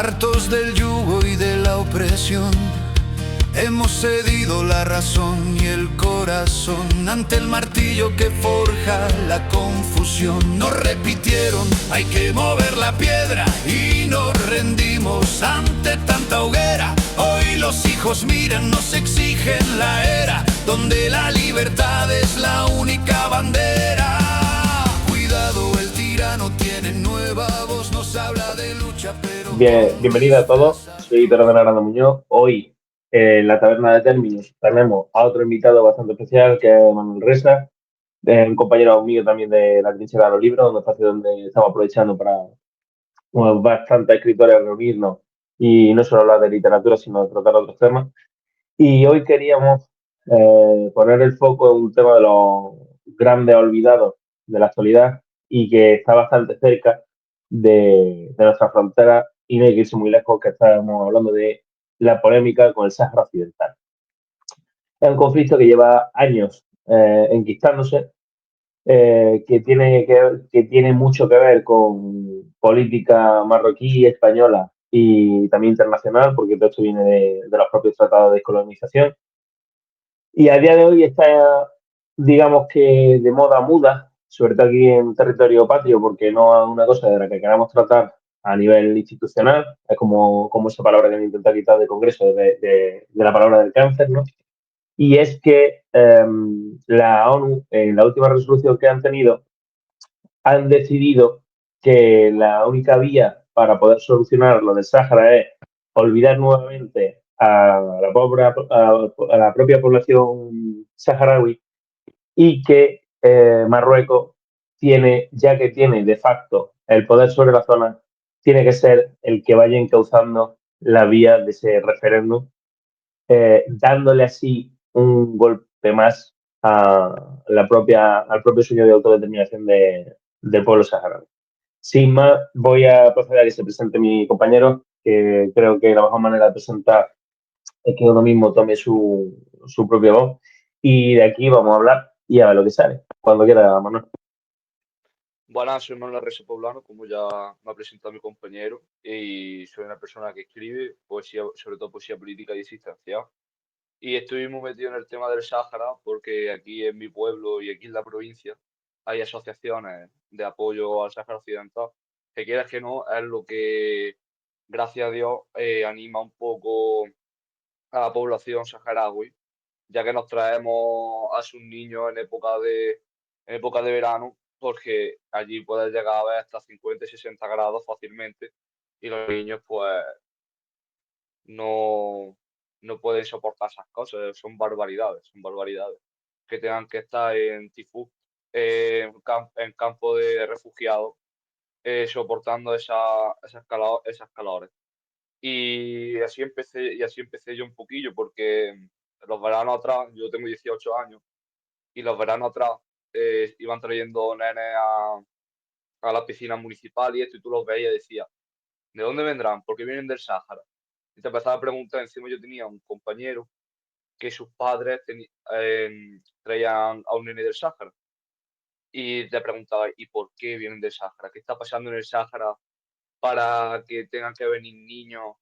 Hartos del yugo y de la opresión, hemos cedido la razón y el corazón ante el martillo que forja la confusión. Nos repitieron, hay que mover la piedra, y nos rendimos ante tanta hoguera. Hoy los hijos miran, nos exigen la era donde la libertad es la única bandera. Cuidado, el tirano tiene nueva voz, nos habla de lucha, pero... Bienvenido a todos, soy Pedro Aranda Muñoz. Hoy en la Taberna de Términos tenemos a otro invitado bastante especial, que es Manuel Resa, un compañero mío también de la Trinchera de los Libros, un espacio donde estamos aprovechando para bastantes escritores reunirnos y no solo hablar de literatura, sino de tratar otros temas. Y hoy queríamos poner el foco en un tema de los grandes olvidados de la actualidad y que está bastante cerca de nuestras fronteras y no hay que irse muy lejos, que estamos hablando de la polémica con el Sáhara Occidental. Es un conflicto que lleva años enquistándose, que tiene mucho que ver con política marroquí, española y también internacional, porque todo esto viene de los propios tratados de descolonización. Y a día de hoy está, digamos que de moda muda, sobre todo aquí en territorio patrio, porque no es una cosa de la que queramos tratar a nivel institucional, es como esa palabra que me intenta quitar del Congreso, de la palabra del cáncer, ¿no? Y es que la ONU, en la última resolución que han tenido, han decidido que la única vía para poder solucionar lo del Sáhara es olvidar nuevamente a la propia población saharaui y que Marruecos tiene, ya que tiene de facto el poder sobre la zona, tiene que ser el que vaya encauzando la vía de ese referéndum, dándole así un golpe más al propio sueño de autodeterminación del pueblo saharaui. Sin más, voy a proceder a que se presente mi compañero, que creo que la mejor manera de presentar es que uno mismo tome su propia voz. Y de aquí vamos a hablar y a ver lo que sale. Cuando quiera, Manuel. Buenas, soy Manuel Reyes Poblano, como ya me ha presentado mi compañero, y soy una persona que escribe poesía, sobre todo poesía política y existencial. Y estoy muy metido en el tema del Sáhara porque aquí en mi pueblo y aquí en la provincia hay asociaciones de apoyo al Sáhara Occidental, que quieras que no, es lo que, gracias a Dios, anima un poco a la población saharaui, ya que nos traemos a sus niños en época de verano, porque allí puedes llegar a ver hasta 50 y 60 grados fácilmente, y los niños pues no, no pueden soportar esas cosas, son barbaridades. Que tengan que estar en Tifú, en campo de refugiados, soportando esas calores. Y así empecé yo un poquillo, porque los veranos atrás, yo tengo 18 años, y los veranos atrás iban trayendo nenes a la piscina municipal y esto, y tú los veías y decías, ¿de dónde vendrán? Porque vienen del Sáhara. Y te empezaba a preguntar, encima yo tenía un compañero que sus padres traían a un nene del Sáhara. Y te preguntaba, ¿y por qué vienen del Sáhara? ¿Qué está pasando en el Sáhara para que tengan que venir niños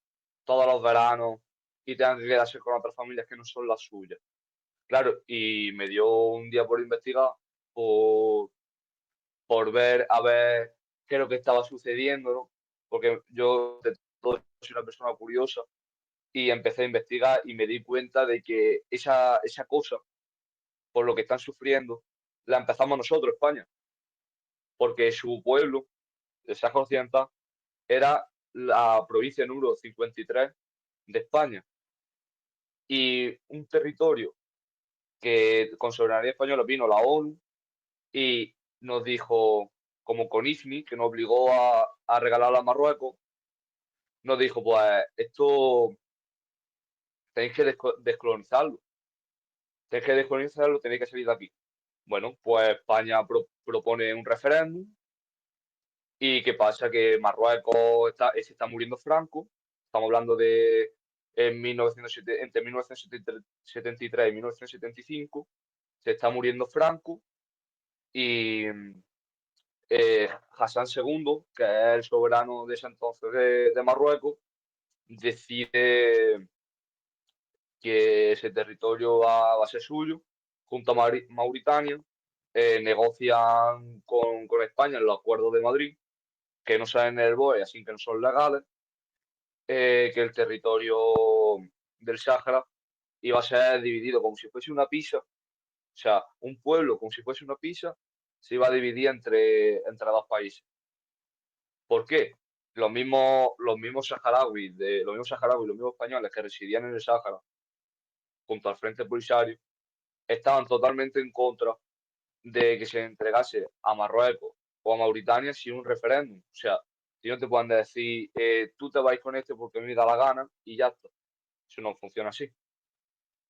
todos los veranos y tengan que quedarse con otras familias que no son las suyas? Claro, y me dio un día por investigar, por, por ver, a ver qué es lo que estaba sucediendo, ¿no? Porque yo de todo soy una persona curiosa y empecé a investigar y me di cuenta de que esa cosa, por lo que están sufriendo, la empezamos nosotros, España, porque su pueblo, el Sáhara Occidental, era la provincia número 53 de España, y un territorio que con soberanía española vino la ONU y nos dijo, como con IFNI, que nos obligó a regalar a Marruecos, nos dijo, pues esto tenéis que descolonizarlo, tenéis que salir de aquí. Bueno, pues España propone un referéndum. ¿Y qué pasa? Que Marruecos se está muriendo Franco. Estamos hablando de entre 1973 y 1975. Se está muriendo Franco y Hassan II, que es el soberano de ese entonces de Marruecos, decide que ese territorio va a ser suyo, junto a Mauritania, negocian con España en los acuerdos de Madrid, que no salen en el BOE, así que no son legales, que el territorio del Sáhara iba a ser dividido como si fuese una pizza, o sea, un pueblo como si fuese una pizza, se iba a dividir entre dos países. ¿Por qué? Los mismos españoles que residían en el Sáhara, junto al Frente Polisario, estaban totalmente en contra de que se entregase a Marruecos o a Mauritania sin un referéndum. O sea, si no te pueden decir, tú te vais con este porque me da la gana y ya está. Eso no funciona así.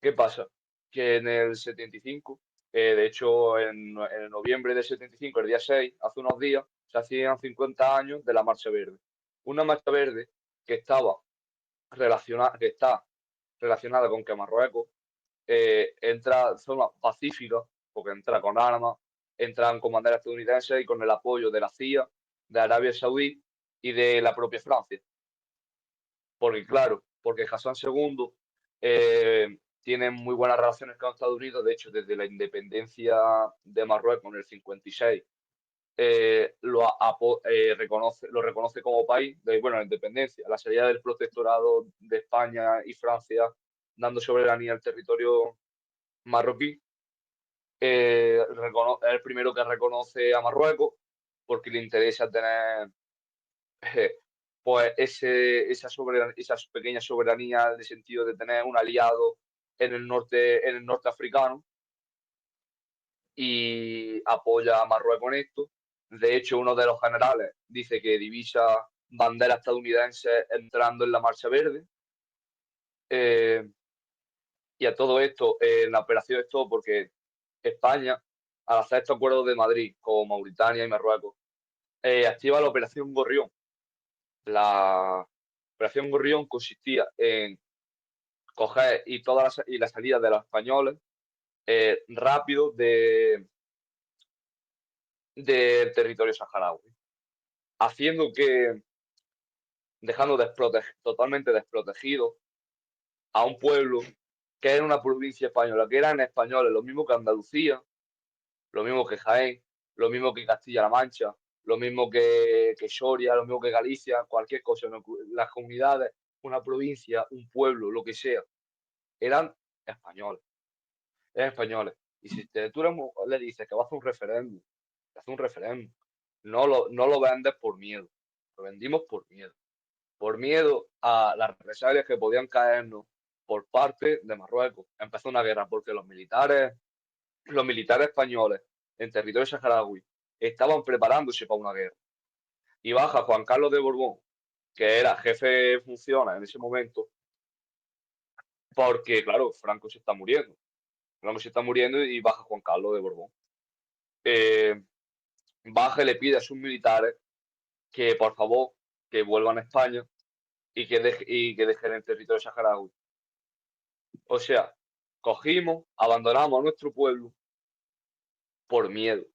¿Qué pasa? Que en el 75, de hecho en noviembre del 75, el día 6, hace unos días, se hacían 50 años de la Marcha Verde. Una Marcha Verde que que está relacionada con que Marruecos entra de forma pacífica, porque entra con armas, entran con bandera estadounidense y con el apoyo de la CIA, de Arabia Saudí y de la propia Francia. Porque claro, porque Hassan II tiene muy buenas relaciones con Estados Unidos, de hecho desde la independencia de Marruecos en el 56 lo reconoce como país, bueno, la independencia, la salida del protectorado de España y Francia dando soberanía al territorio marroquí, es el primero que reconoce a Marruecos porque le interesa tener eh, pues esa pequeña soberanía en el sentido de tener un aliado en el norte africano y apoya a Marruecos en esto. De hecho, uno de los generales dice que divisa bandera estadounidense entrando en la Marcha Verde. Eh, y a todo esto, la operación es todo porque España, al hacer estos acuerdos de Madrid con Mauritania y Marruecos, activa la Operación Gorrión. La Operación Gorrión consistía en coger y la salida de los españoles rápido del territorio saharaui, haciendo que, dejando totalmente desprotegido a un pueblo que era una provincia española, que eran españoles, lo mismo que Andalucía, lo mismo que Jaén, lo mismo que Castilla-La Mancha, lo mismo que Soria, lo mismo que Galicia, cualquier cosa, ¿no? Las comunidades, una provincia, un pueblo, lo que sea, eran españoles, eran españoles. Y si tú le dices que va a hacer un referéndum, hace un referéndum, no lo vendes por miedo, lo vendimos por miedo a las represalias que podían caernos por parte de Marruecos. Empezó una guerra porque los militares españoles en territorio saharaui estaban preparándose para una guerra. Y baja Juan Carlos de Borbón, que era jefe de funciones en ese momento, porque, claro, Franco se está muriendo. Franco se está muriendo y baja Juan Carlos de Borbón. Baja y le pide a sus militares que, por favor, que vuelvan a España y que dejen el territorio saharaui. O sea, cogimos, abandonamos a nuestro pueblo por miedo,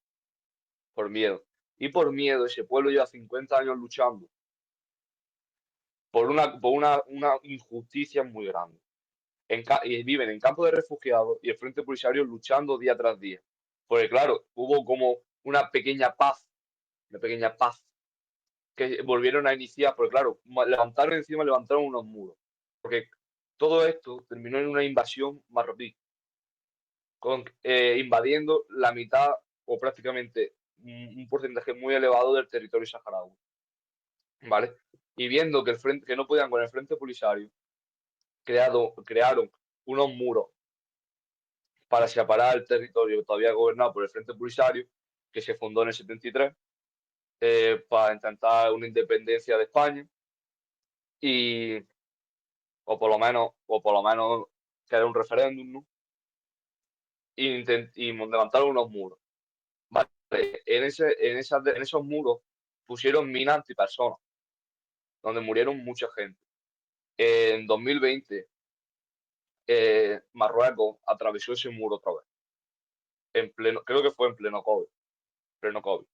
por miedo. Y por miedo, ese pueblo lleva 50 años luchando por una injusticia muy grande. Y viven en campos de refugiados y el Frente Polisario luchando día tras día. Porque claro, hubo como una pequeña paz que volvieron a iniciar, porque claro, levantaron unos muros. Porque todo esto terminó en una invasión marroquí, invadiendo la mitad o prácticamente un porcentaje muy elevado del territorio saharaui. ¿Vale? Y viendo que no podían con el Frente Polisario, crearon unos muros para separar el territorio todavía gobernado por el Frente Polisario, que se fundó en el 73, para intentar una independencia de España y, o por lo menos que era un referéndum, ¿no? Y levantaron unos muros. Vale. En esos muros pusieron minas antipersonas, donde murieron mucha gente. En 2020, Marruecos atravesó ese muro otra vez. Creo que fue en pleno COVID. Pleno COVID.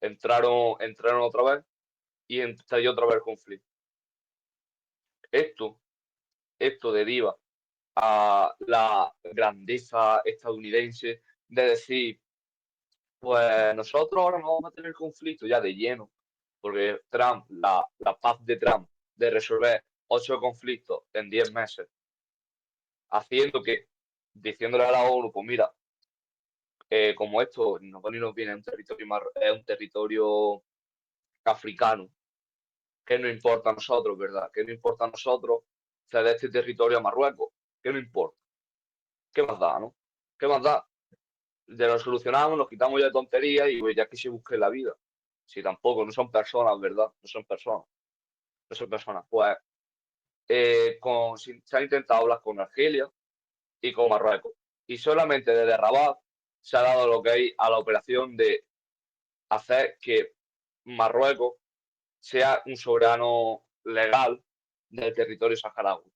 Entraron otra vez y estalló otra vez el conflicto. esto deriva a la grandeza estadounidense de decir, pues nosotros ahora no vamos a tener conflicto ya de lleno, porque Trump, la paz de Trump de resolver 8 conflictos en 10 meses, haciendo que, diciéndole a la ONU, pues mira, como esto no ni nos viene es un territorio africano, que no importa a nosotros, ¿verdad? Que no importa a nosotros ceder este territorio a Marruecos, que no importa. ¿Qué más da, no? ¿Qué más da? Ya lo solucionamos, nos quitamos ya de tonterías y pues ya que se busque la vida. Si tampoco, no son personas, ¿verdad? No son personas. No son personas. Pues se ha intentado hablar con Argelia y con Marruecos. Y solamente desde Rabat se ha dado lo que hay a la operación de hacer que Marruecos sea un soberano legal del territorio saharaui.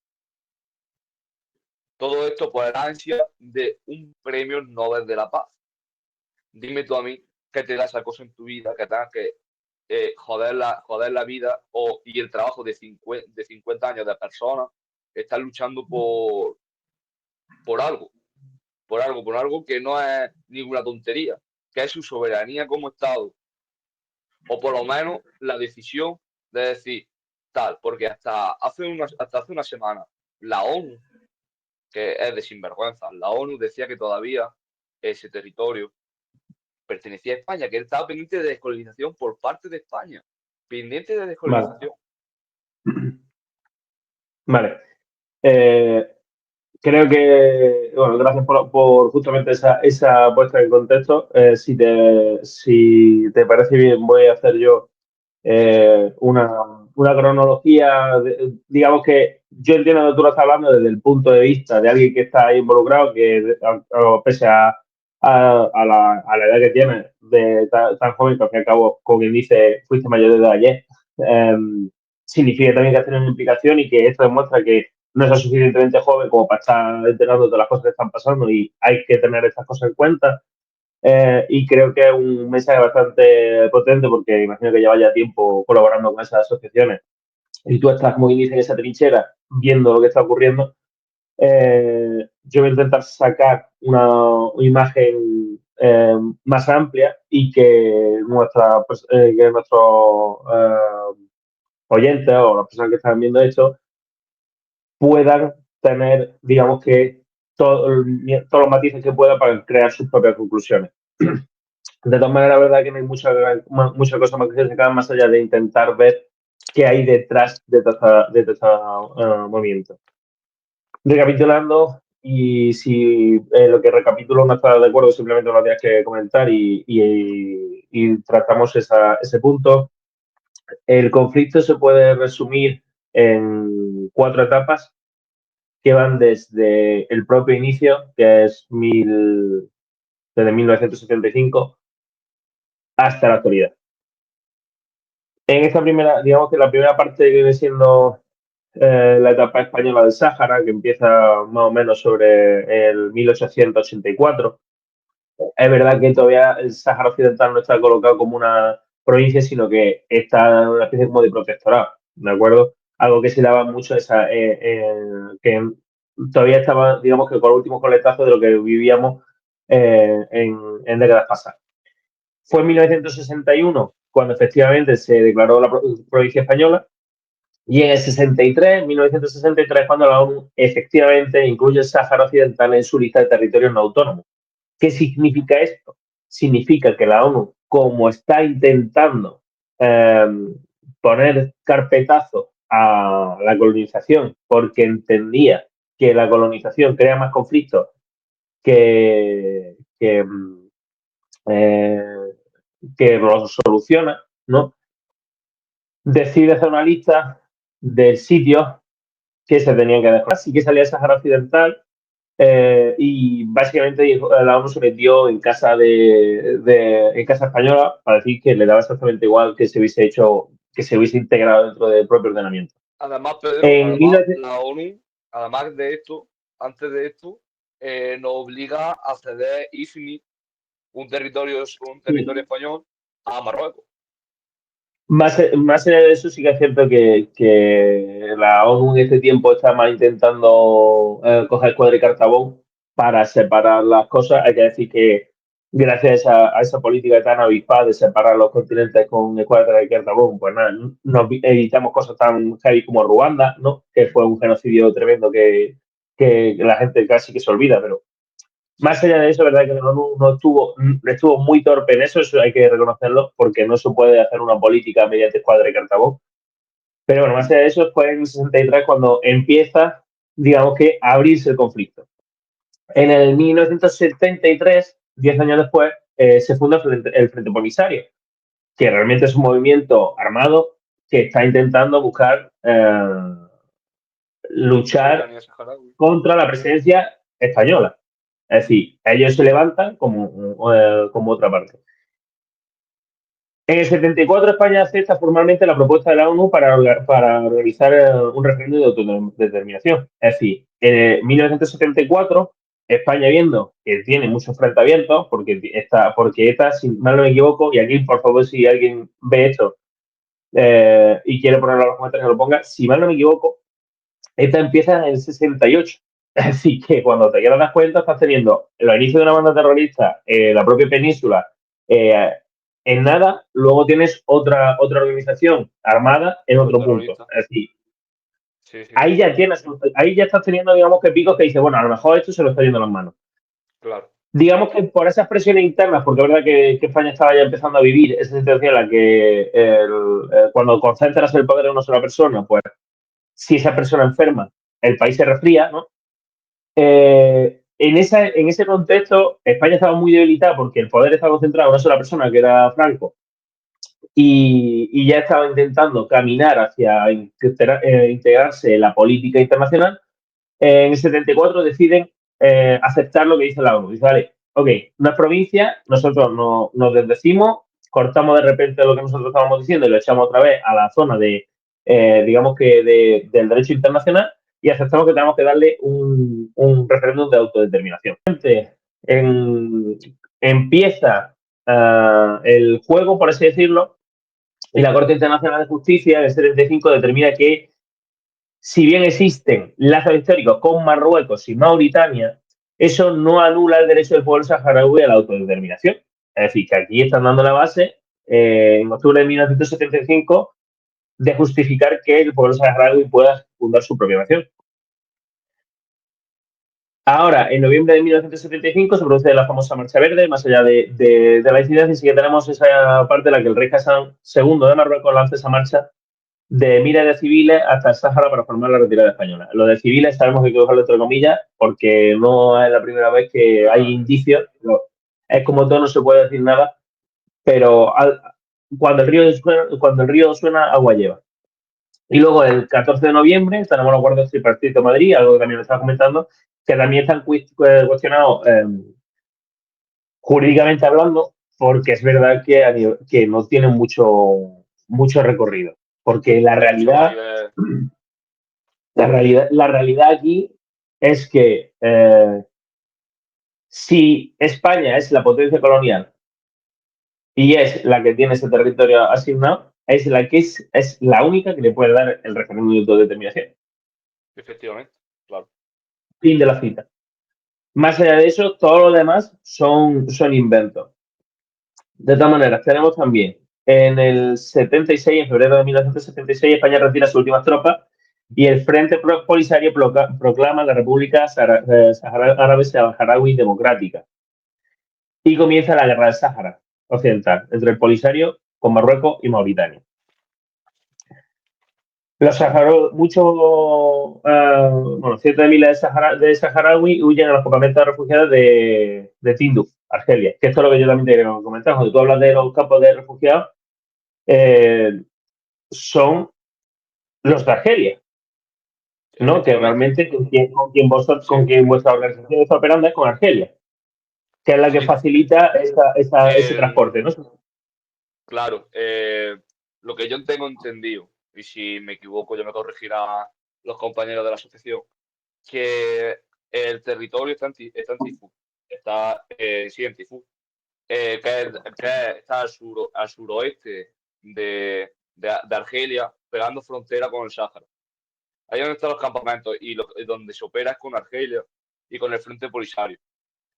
Todo esto por la ansia de un premio Nobel de la Paz. Dime tú a mí qué te da esa cosa en tu vida que tengas que joder la vida y el trabajo de 50 años de personas que están luchando por algo, por algo que no es ninguna tontería, que es su soberanía como Estado, o por lo menos la decisión de decir tal, porque hasta hace una semana la ONU, que es de sinvergüenza, la ONU decía que todavía ese territorio pertenecía a España, que él estaba pendiente de descolonización por parte de España, pendiente de Vale. descolonización. Vale. Creo que, bueno, gracias por justamente esa puesta en contexto. Si te parece bien, voy a hacer yo una cronología. Digamos que yo entiendo que tú lo estás hablando desde el punto de vista de alguien que está ahí involucrado, que pese a la edad que tienes, tan joven, que al fin y al cabo, como quien dice, fuiste mayor de edad ayer, significa también que has tenido una implicación y que esto demuestra que no es lo suficientemente joven como para estar enterando de las cosas que están pasando y hay que tener estas cosas en cuenta. Y creo que es un mensaje bastante potente porque imagino que lleva ya tiempo colaborando con esas asociaciones y tú estás, como dice, en esa trinchera viendo lo que está ocurriendo. Yo voy a intentar sacar una imagen más amplia y que nuestros oyentes o las personas que están viendo esto puedan tener, digamos que, todos los matices que puedan para crear sus propias conclusiones. De todas maneras, la verdad que no hay mucha cosa más que se sacar más allá de intentar ver qué hay detrás de este movimiento. Recapitulando, y si lo que recapitulo no está de acuerdo, simplemente lo tienes que comentar y tratamos ese punto. El conflicto se puede resumir en 4 etapas que van desde el propio inicio, que es desde 1975, hasta la actualidad. En esta primera, digamos que la primera parte viene siendo la etapa española del Sáhara, que empieza más o menos sobre el 1884. Es verdad que todavía el Sáhara Occidental no está colocado como una provincia, sino que está en una especie como de protectorado, ¿de acuerdo? Algo que se daba mucho que todavía estaba, digamos que con el último coletazo de lo que vivíamos en décadas pasadas. Fue en 1961 cuando efectivamente se declaró la provincia española y en el 63, 1963, cuando la ONU efectivamente incluye el Sáhara Occidental en su lista de territorios no autónomos. ¿Qué significa esto? Significa que la ONU, como está intentando eh, poner carpetazo a la colonización, porque entendía que la colonización crea más conflictos que, eh, que los soluciona, ¿no? Decide hacer una lista de sitios que se tenían que dejar. Así que salía el Sahara Occidental y básicamente la ONU se metió en casa en casa española para decir que le daba exactamente igual que se hubiese hecho, que se hubiese integrado dentro del propio ordenamiento. Además, Pedro, En además 19... la ONU, además de esto, antes de esto, nos obliga a ceder IFNI, un territorio español, a Marruecos. Más allá de eso, sí que es cierto que la ONU en este tiempo está más intentando coger cuadro y cartabón para separar las cosas. Hay que decir que gracias a esa política tan avispada de separar los continentes con escuadra y cartabón, pues nada, nos evitamos cosas tan heavy como Ruanda, ¿no? Que fue un genocidio tremendo que la gente casi que se olvida, pero más allá de eso, verdad que la ONU no estuvo muy torpe en eso hay que reconocerlo, porque no se puede hacer una política mediante escuadra y cartabón. Pero bueno, más allá de eso, fue en el 63 cuando empieza, digamos que, a abrirse el conflicto. En el 1973, 10 años después, se funda el Frente Polisario, que realmente es un movimiento armado que está intentando buscar luchar Soberanía saharaui. contra la presidencia española. Es decir, ellos se levantan como otra parte. En el 74 España acepta formalmente la propuesta de la ONU para organizar un referéndum de autodeterminación. Es decir, en 1974 España, viendo que tiene muchos enfrentamientos, porque ETA, si mal no me equivoco, y aquí por favor si alguien ve esto y quiere ponerlo a los comentarios que lo ponga, si mal no me equivoco, ETA empieza en el 68. Es decir, que cuando te quieras dar cuenta, estás teniendo los inicios de una banda terrorista, la propia península, eh, en nada, luego tienes otra organización armada en Los otro punto. terroristas. Es decir, Sí, sí, ahí ya estás teniendo, digamos, que picos que dices, bueno, a lo mejor esto se lo está yendo a las manos. claro. Digamos que por esas presiones internas, porque es verdad que España estaba ya empezando a vivir esa situación en la que cuando concentras el poder en una sola persona, pues si esa persona enferma, el país se resfría, ¿no? En ese contexto, España estaba muy debilitada porque el poder estaba concentrado en una sola persona, que era Franco, y ya estaba intentando caminar hacia integrarse en la política internacional. En el 74 deciden aceptar lo que dice la ONU. Dice, vale, ok, no es provincia, nosotros nos desdecimos, cortamos de repente lo que nosotros estábamos diciendo y lo echamos otra vez a la zona digamos que, del derecho internacional y aceptamos que tenemos que darle un referéndum de autodeterminación. En, empieza el juego, por así decirlo, y la Corte Internacional de Justicia en el 75 determina que si bien existen lazos históricos con Marruecos y Mauritania, eso no anula el derecho del pueblo saharaui a la autodeterminación. Es decir, que aquí están dando la base, en octubre de 1975, de justificar que el pueblo saharaui pueda fundar su propia nación. Ahora, en noviembre de 1975 se produce la famosa Marcha Verde, más allá de la incidencia, sí que tenemos esa parte en la que el rey Hassan II de Marruecos lanza esa marcha de miles de civiles hasta el Sáhara para formar la retirada española. Lo de civiles sabemos que hay que cogerlo entre comillas porque no es la primera vez que hay Claro. indicios. Es como todo, no se puede decir nada, pero cuando el río suena, agua lleva. Y luego el 14 de noviembre tenemos los guardias tripartitos de Madrid, algo que también me estaba comentando, que también están cuestionados jurídicamente hablando, porque es verdad que no tienen mucho recorrido. Porque No hay mucha validez. la realidad aquí es que si España es la potencia colonial y es la que tiene ese territorio asignado, es es la única que le puede dar el referéndum de autodeterminación. Efectivamente, claro. Fin de la cita. Más allá de eso, todo lo demás son inventos. De todas maneras, tenemos también en el 76, en febrero de 1976, España retira sus últimas tropas y el Frente Polisario proclama la República Árabe Saharaui Democrática. Y comienza la Guerra del Sáhara Occidental entre el Polisario con Marruecos y Mauritania. Los cientos de miles de saharauis huyen a los campamentos de refugiados de Tinduf, Argelia. Que esto es lo que yo también te quería comentar. Cuando tú hablas de los campos de refugiados, eh, son los de Argelia, ¿no? Que Efectivamente. realmente Sí, con quien vuestra organización está operando es con Argelia, que es la que sí. facilita ese El, transporte, ¿no? claro, lo que yo tengo entendido, y si me equivoco ya me corregirán los compañeros de la asociación, que el territorio está en Tifú, está, sí, en Tifú, que está al suroeste de Argelia, pegando frontera con el Sáhara. Ahí es donde están los campamentos y donde se opera es con Argelia y con el Frente Polisario,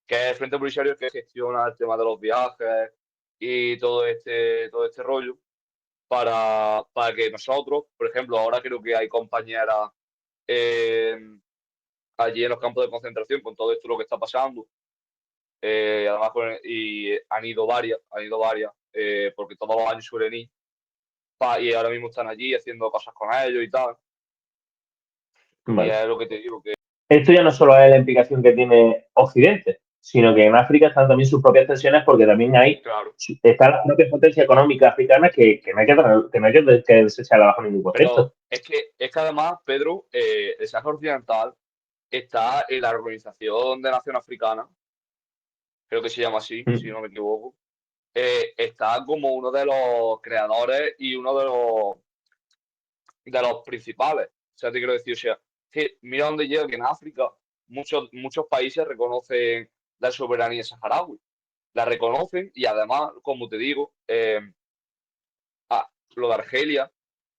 que es el Frente Polisario que gestiona el tema de los viajes y todo este rollo para que nosotros, por ejemplo, ahora creo que hay compañeras eh, allí en los campos de concentración con todo esto lo que está pasando. Además, y han ido varias, porque todos los años suelen ir, y ahora mismo están allí haciendo cosas con ellos y tal. Y Vale. es lo que te digo, que Esto ya no solo es la implicación que tiene Occidente, sino que en África están también sus propias tensiones porque también claro. está la propia potencia económica africana que no hay que desecharla bajo ningún Pero concepto. es que además, Pedro, el Sáhara Occidental está en la Organización de Naciones Africanas, creo que se llama así, si Mm. no me equivoco. Está como uno de los creadores y uno de los principales. O sea, te quiero decir, o sea, que mira dónde llega que en África muchos países reconocen la soberanía saharaui. La reconocen y además, como te digo, lo de Argelia,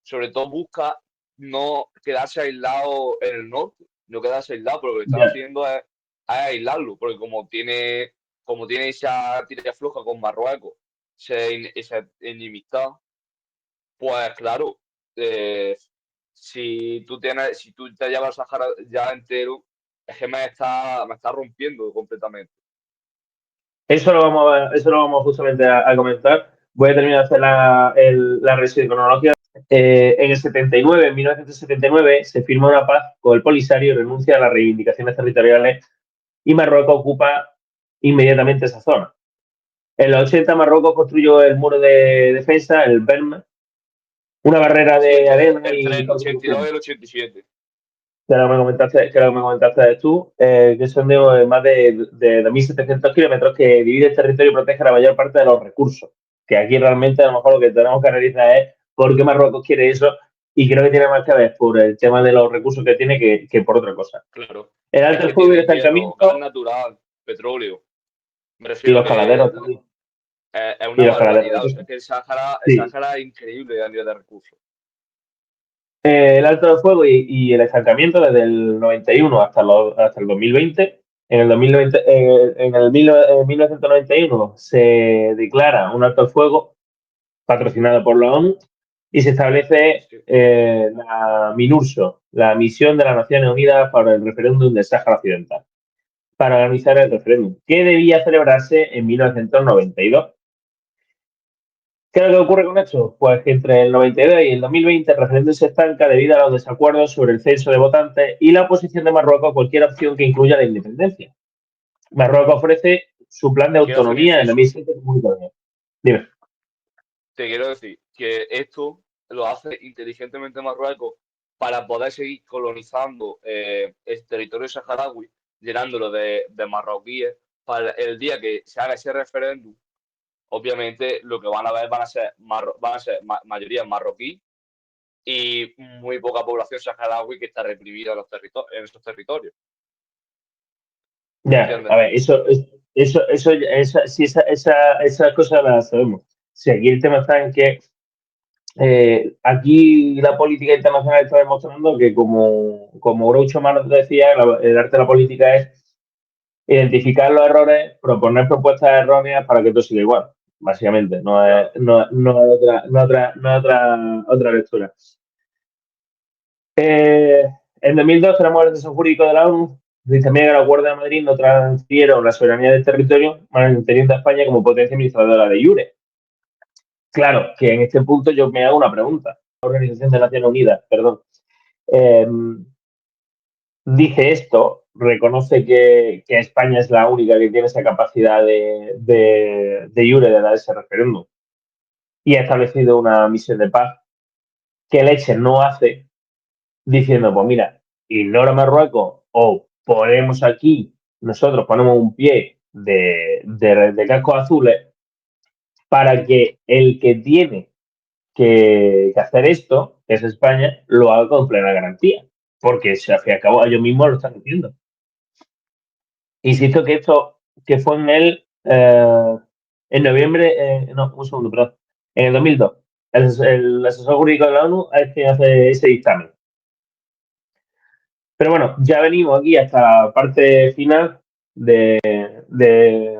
sobre todo busca no quedarse aislado en el norte, no quedarse aislado, pero lo que están Ya. haciendo es aislarlo, porque como tiene esa tira floja con Marruecos, esa enemistad, pues claro, eh, si tú te llevas a Sahara ya entero, es que me está rompiendo completamente. Eso lo vamos justamente a comentar. Voy a terminar de hacer la revisión cronológica. En el 79, en 1979, se firma una paz con el Polisario y renuncia a las reivindicaciones territoriales y Marruecos ocupa inmediatamente esa zona. En los 80 Marruecos construyó el muro de defensa, el Berm, una barrera Sí, de arena entre y el 82 y el 87. que lo que me comentaste tú, que son de más de 2.700 kilómetros que divide el territorio y protege la mayor parte de los recursos. Que aquí realmente a lo mejor lo que tenemos que analizar es por qué Marruecos quiere eso y creo que tiene más que ver por el tema de los recursos que tiene que por otra cosa. Claro. El Es alto el que fuego y el tiene hierro, gas estancamiento natural, petróleo. Me y refiero los que caladeros también. es Y una los caladeros. barbaridad. O sea, es que el Sí. Sáhara es increíble a nivel de recursos. El alto del fuego y el estancamiento desde el 91 hasta el 2020. En el 2020, en el 1991 se declara un alto el fuego patrocinado por la ONU y se establece Sí. la MINURSO, la Misión de las Naciones Unidas para el Referéndum del Sáhara Occidental, para organizar el referéndum, que debía celebrarse en 1992. ¿Qué es lo que ocurre con esto? Pues que entre el 92 y el 2020 el referéndum se estanca debido a los desacuerdos sobre el censo de votantes y la oposición de Marruecos a cualquier opción que incluya la independencia. Marruecos ofrece su plan de Quiero hacer un autonomía en inciso. 2007 muy todavía. Dime. Te quiero decir que esto lo hace inteligentemente Marruecos para poder seguir colonizando el territorio saharaui, llenándolo de marroquíes, para el día que se haga ese referéndum. Obviamente lo que van a ver van a ser mayoría marroquí y muy poca población saharaui que está reprimida en esos territorios. Ya, ¿Entiendes? a ver, sí, esa cosa la sabemos. Si aquí el tema está en que aquí la política internacional está demostrando que, como Groucho Marx decía, el arte de la política es identificar los errores, proponer propuestas erróneas para que todo siga igual, básicamente. No es, Claro. no es otra lectura. Eh, en 2012, la muerte jurídico de la ONU dice también que los acuerdos de Madrid no transfirieron la soberanía del territorio, manteniendo a España como potencia administradora de Iure. Claro, que en este punto yo me hago una pregunta. La Organización de Naciones Unidas, perdón, eh, dice esto, reconoce que España es la única que tiene esa capacidad de Iure de dar ese referéndum y ha establecido una misión de paz que Leche no hace diciendo, pues mira, ignora Marruecos o ponemos aquí, nosotros ponemos un pie de cascos azules para que el que tiene que hacer esto, que es España, lo haga con plena garantía. Porque si al fin y al cabo ellos mismos lo están diciendo. Insisto que esto, que fue en noviembre, no, un segundo, perdón, en el 2002. el asesor jurídico de la ONU es quien hace ese dictamen. Pero bueno, ya venimos aquí hasta la parte final de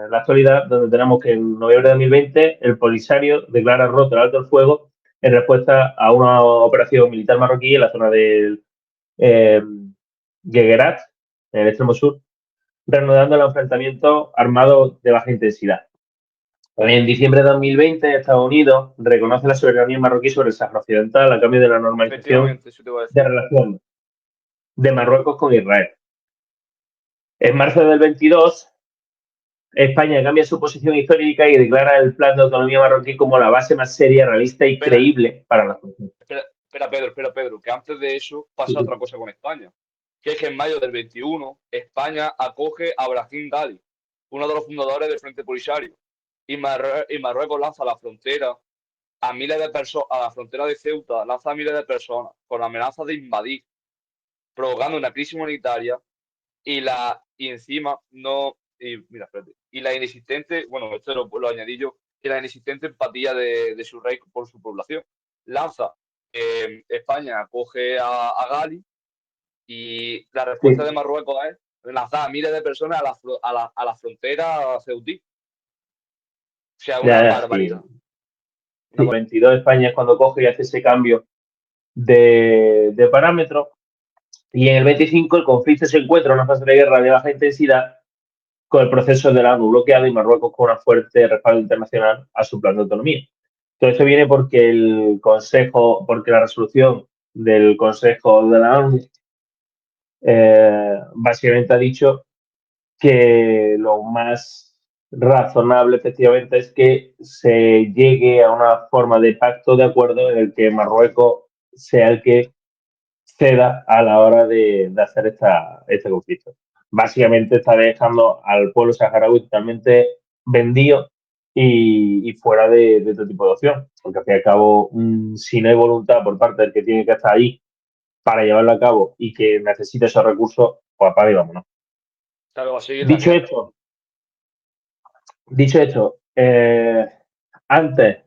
la actualidad, donde tenemos que en noviembre de 2020 el Polisario declara roto el alto el fuego en respuesta a una operación militar marroquí en la zona del Gueguerat, en el extremo sur, reanudando el enfrentamiento armado de baja intensidad. En diciembre de 2020, Estados Unidos reconoce la soberanía marroquí sobre el Sáhara Occidental a cambio de la normalización Efectivamente, eso te iba a de decir. relaciones de Marruecos con Israel. En marzo del 22, España cambia su posición histórica y declara el plan de autonomía marroquí como la base más seria, realista y Espera, creíble para la solución. espera, Pedro, que antes de eso pasa otra cosa con España. Que es que en mayo del 21, España acoge a Brahim Ghali, uno de los fundadores del Frente Polisario, y Marruecos lanza a la frontera a miles de personas, a la frontera de Ceuta, lanza a miles de personas con amenazas de invadir, provocando una crisis humanitaria y encima no, y mira, espérate, y la inexistente, bueno, esto lo añadí yo, y la inexistente empatía de su rey por su población. Lanza, España acoge a Gali y la respuesta de Sí. Marruecos es lanzar a miles de personas a la frontera ceutí. O sea, una Ya, sí. barbaridad. Sí, 22 España es cuando coge y hace ese cambio de parámetros. Y en el 25 el conflicto se encuentra en una fase de guerra de baja intensidad con el proceso de la ONU bloqueado y Marruecos con una fuerte respaldo internacional a su plan de autonomía. Todo esto viene porque porque la resolución del Consejo de la ONU básicamente ha dicho que lo más razonable efectivamente es que se llegue a una forma de pacto de acuerdo en el que Marruecos sea el que ceda a la hora de hacer este conflicto. Básicamente está dejando al pueblo saharaui totalmente vendido y fuera de todo tipo de opción, porque al fin y al cabo, si no hay voluntad por parte del que tiene que estar ahí para llevarlo a cabo y que necesite esos recursos, pues apaga y vámonos. Claro, va a seguir la Dicho guerra. esto, dicho esto, antes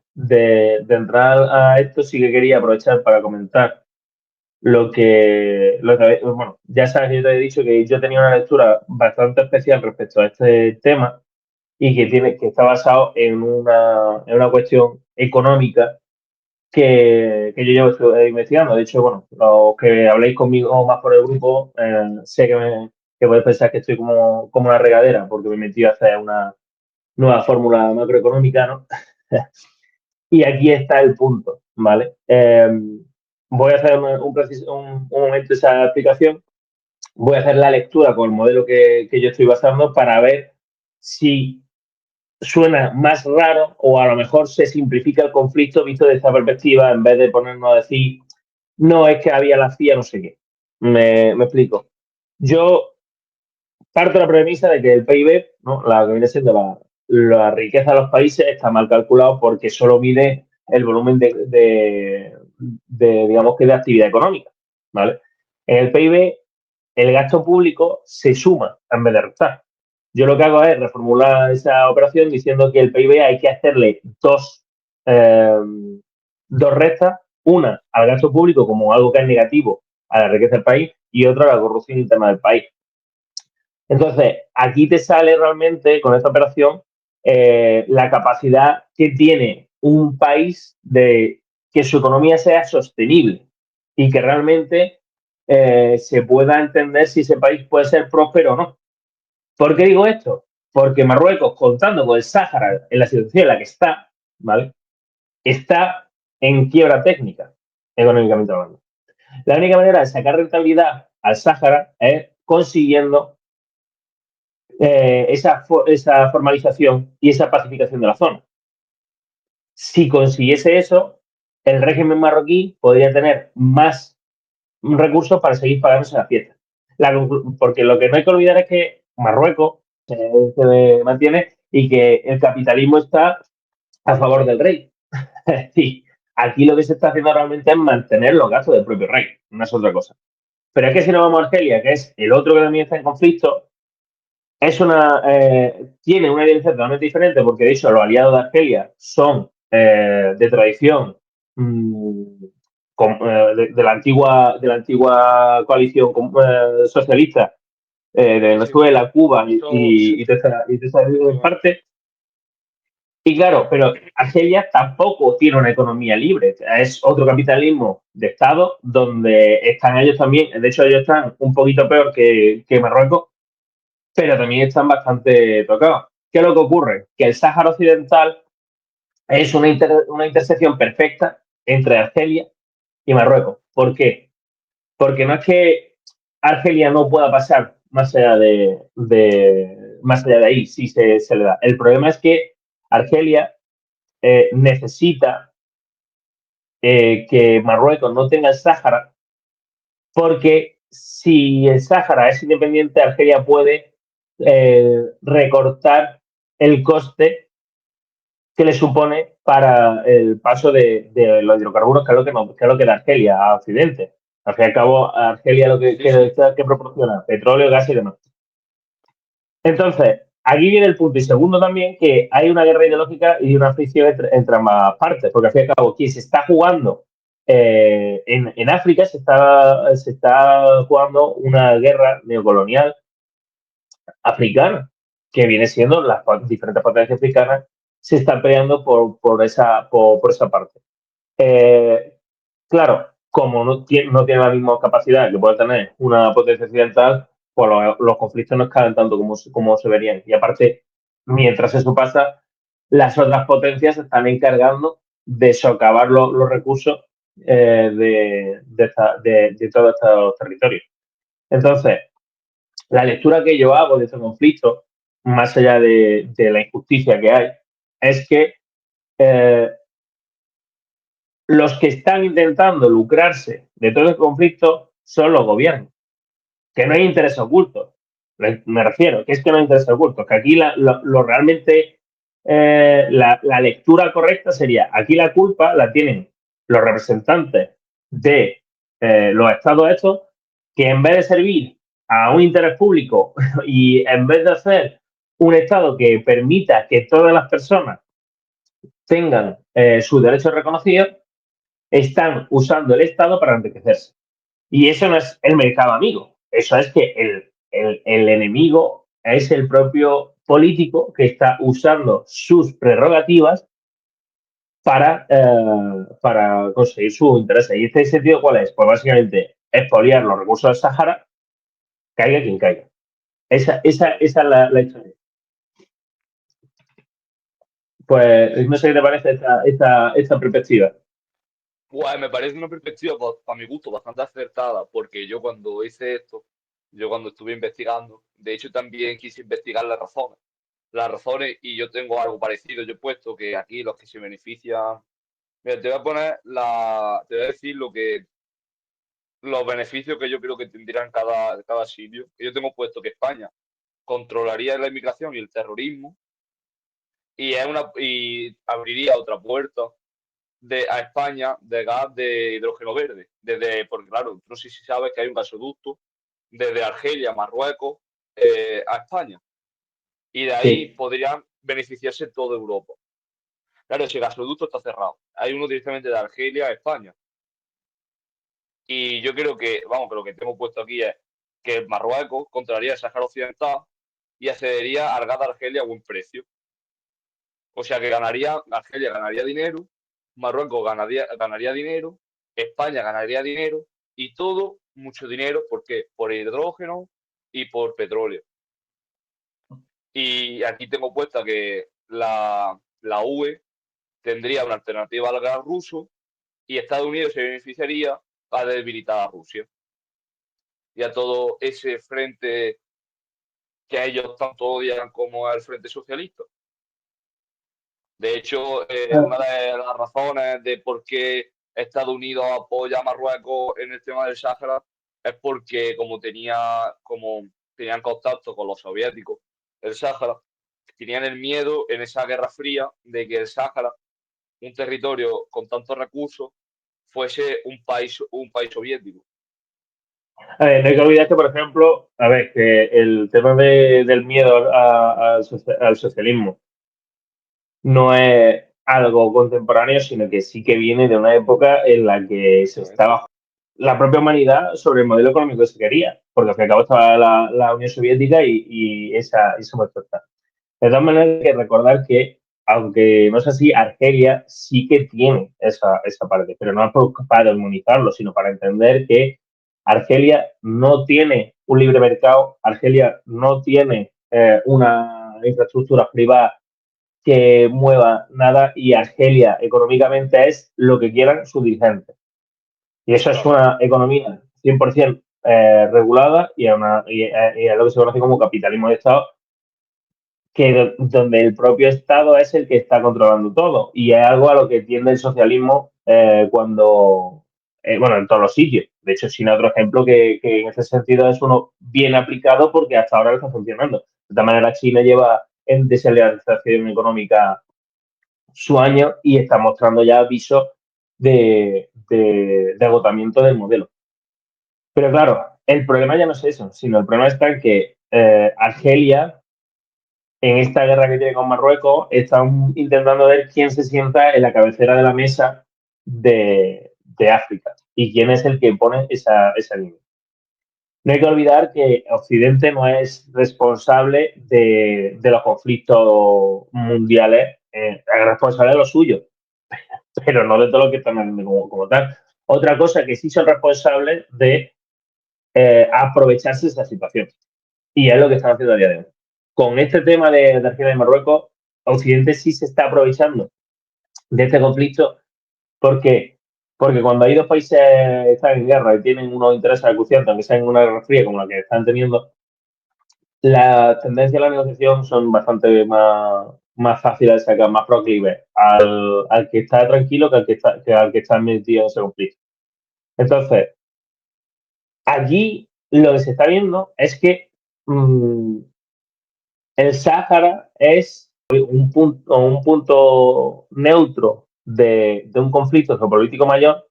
entrar a esto, sí que quería aprovechar para comentar bueno, ya sabes que yo te he dicho que yo tenía una lectura bastante especial respecto a este tema y que está basado en una cuestión económica que yo llevo investigando. De hecho, bueno, los que habléis conmigo más por el grupo, sé que podéis pensar que estoy como una regadera porque me he metido a hacer una nueva fórmula macroeconómica, ¿no? Y aquí está el punto, ¿vale? Voy a hacer un momento esa explicación. Voy a hacer la lectura con el modelo que yo estoy basando para ver si suena más raro o a lo mejor se simplifica el conflicto visto desde esta perspectiva en vez de ponernos a decir, no, es que había la CIA, no sé qué. Me explico. Yo parto de la premisa de que el PIB, ¿no? La que viene siendo la riqueza de los países, está mal calculado porque solo mide el volumen digamos que de actividad económica, ¿vale? En el PIB, el gasto público se suma en vez de restar. Yo lo que hago es reformular esa operación diciendo que el PIB hay que hacerle eh, dos restas, una al gasto público como algo que es negativo a la riqueza del país y otra a la corrupción interna del país. Entonces, aquí te sale realmente con esta operación la capacidad que tiene un país de que su economía sea sostenible y que realmente se pueda entender si ese país puede ser próspero o no. ¿Por qué digo esto? Porque Marruecos, contando con el Sáhara en la situación en la que está, ¿vale? Está en quiebra técnica, económicamente hablando. La única manera de sacar rentabilidad al Sáhara es consiguiendo esa formalización y esa pacificación de la zona. Si consiguiese eso, el régimen marroquí podría tener más recursos para seguir pagándose la fiesta. Porque lo que no hay que olvidar es que Marruecos se mantiene y que el capitalismo está a favor del rey. Sí, aquí lo que se está haciendo realmente es mantener los gastos del propio rey, no es otra cosa. Pero es que si nos vamos a Argelia, que es el otro que también está en conflicto, tiene una evidencia totalmente diferente porque, de hecho, los aliados de Argelia son de tradición de la antigua coalición socialista de Sí, sí, Venezuela, Cuba eso sí, y de esa efectivamente. parte. Y claro, pero Argelia tampoco tiene una economía libre. Es otro capitalismo de Estado donde están ellos también. De hecho, ellos están un poquito peor que Marruecos, pero también están bastante tocados. ¿Qué es lo que ocurre? Que el Sáhara Occidental es una intersección perfecta entre Argelia y Marruecos. ¿Por qué? Porque no es que Argelia no pueda pasar más allá de ahí, si se le da. El problema es que Argelia necesita que Marruecos no tenga el Sáhara, porque si el Sáhara es independiente, Argelia puede recortar el coste que le supone para el paso de los hidrocarburos, que es lo que, no, que es lo que da Argelia a Occidente. Al fin y al cabo, Argelia lo Sí, sí. que proporciona petróleo, gas y demás. Entonces, aquí viene el punto. Y segundo también, que hay una guerra ideológica y una fricción entre ambas partes, porque al fin y al cabo, quien se está jugando en África se está jugando una guerra neocolonial africana, que viene siendo las diferentes potencias africanas se están peleando por esa parte. Eh, claro, como no tiene la misma capacidad que puede tener una potencia occidental, pues los conflictos no escalan tanto como se verían. Y aparte, mientras eso pasa, las otras potencias se están encargando de socavar los recursos de todos estos territorios. Entonces, la lectura que yo hago de este conflicto, más allá de la injusticia que hay, es que eh, los que están intentando lucrarse de todo el conflicto son los gobiernos, que no hay interés oculto. Me refiero, que es que no hay interés oculto, que aquí lo realmente la lectura correcta sería, aquí la culpa la tienen los representantes de los estados estos, que en vez de servir a un interés público y en vez de hacer un estado que permita que todas las personas tengan sus derechos reconocidos, están usando el Estado para enriquecerse. Y eso no es el mercado amigo, eso es que el enemigo es el propio político que está usando sus prerrogativas para conseguir su interés. ¿Y este sentido cuál es? Pues básicamente expoliar los recursos del Sahara, caiga quien caiga. Esa es la historia. Pues no sé qué te parece esta perspectiva. Pues me parece una perspectiva, para mi gusto, bastante acertada, porque yo cuando hice esto, yo cuando estuve investigando, de hecho también quise investigar las razones, y yo tengo algo parecido, yo he puesto que aquí los que se benefician, mira, te voy a decir los beneficios que yo creo que tendrían cada sitio. Yo tengo puesto que España controlaría la inmigración y el terrorismo, y abriría otra puerta a España de gas de hidrógeno verde. Porque claro, no sé si sabes que hay un gasoducto desde Argelia, Marruecos, a España. Y de ahí Sí. podrían beneficiarse toda Europa. Claro, ese gasoducto está cerrado. Hay uno directamente de Argelia a España. Y yo creo que, vamos, que lo que tengo puesto aquí es que Marruecos compraría el Sáhara Occidental y accedería al gas de Argelia a buen precio. O sea que Argelia ganaría dinero, Marruecos ganaría dinero, España ganaría dinero y todo mucho dinero. ¿Por qué? Por hidrógeno y por petróleo. Y aquí tengo puesta que la UE tendría una alternativa al gas ruso y Estados Unidos se beneficiaría a debilitar a Rusia y a todo ese frente que a ellos tanto odian como al Frente Socialista. De hecho, una de las razones de por qué Estados Unidos apoya a Marruecos en el tema del Sáhara es porque como tenían contacto con los soviéticos, el Sáhara, tenían el miedo en esa Guerra Fría de que el Sáhara, un territorio con tantos recursos, fuese un país soviético. A ver, no hay que olvidar que, por ejemplo, a ver, que el tema del miedo al socialismo no es, algo contemporáneo, sino que sí que viene de una época en la que se estaba la propia humanidad sobre el modelo económico que se quería, porque al fin y al cabo estaba la Unión Soviética y esa muestra está. De todas maneras, hay que recordar que, aunque no es así, Argelia sí que tiene esa parte, pero no para demonizarlo, sino para entender que Argelia no tiene un libre mercado, Argelia no tiene una infraestructura privada que mueva nada y Argelia económicamente es lo que quieran sus dirigentes. Y eso es Claro, una economía 100% regulada y es lo que se conoce como capitalismo de Estado, donde el propio Estado es el que está controlando todo. Y es algo a lo que tiende el socialismo bueno, en todos los sitios. De hecho, sin otro ejemplo que en ese sentido es uno bien aplicado porque hasta ahora está funcionando. De esta manera, China lleva en desaceleración económica su año y está mostrando ya avisos de agotamiento del modelo. Pero claro, el problema ya no es eso, sino el problema está en que Argelia, en esta guerra que tiene con Marruecos, está intentando ver quién se sienta en la cabecera de la mesa de África y quién es el que pone esa línea. No hay que olvidar que Occidente no es responsable de los conflictos mundiales, es responsable de los suyos, pero no de todo lo que están haciendo como tal. Otra cosa que sí son responsables de aprovecharse de esa situación. Y es lo que están haciendo a día de hoy. Con este tema de Argelia y Marruecos, Occidente sí se está aprovechando de este conflicto. ¿Por qué? Porque cuando hay dos países están en guerra y tienen unos intereses acuciantes, aunque sea en una guerra fría como la que están teniendo, las tendencias de la negociación son bastante más fáciles de sacar, más proclives al que está tranquilo que al que está metido en ese conflicto. Entonces, allí lo que se está viendo es que el Sáhara es un punto neutro de un conflicto geopolítico mayor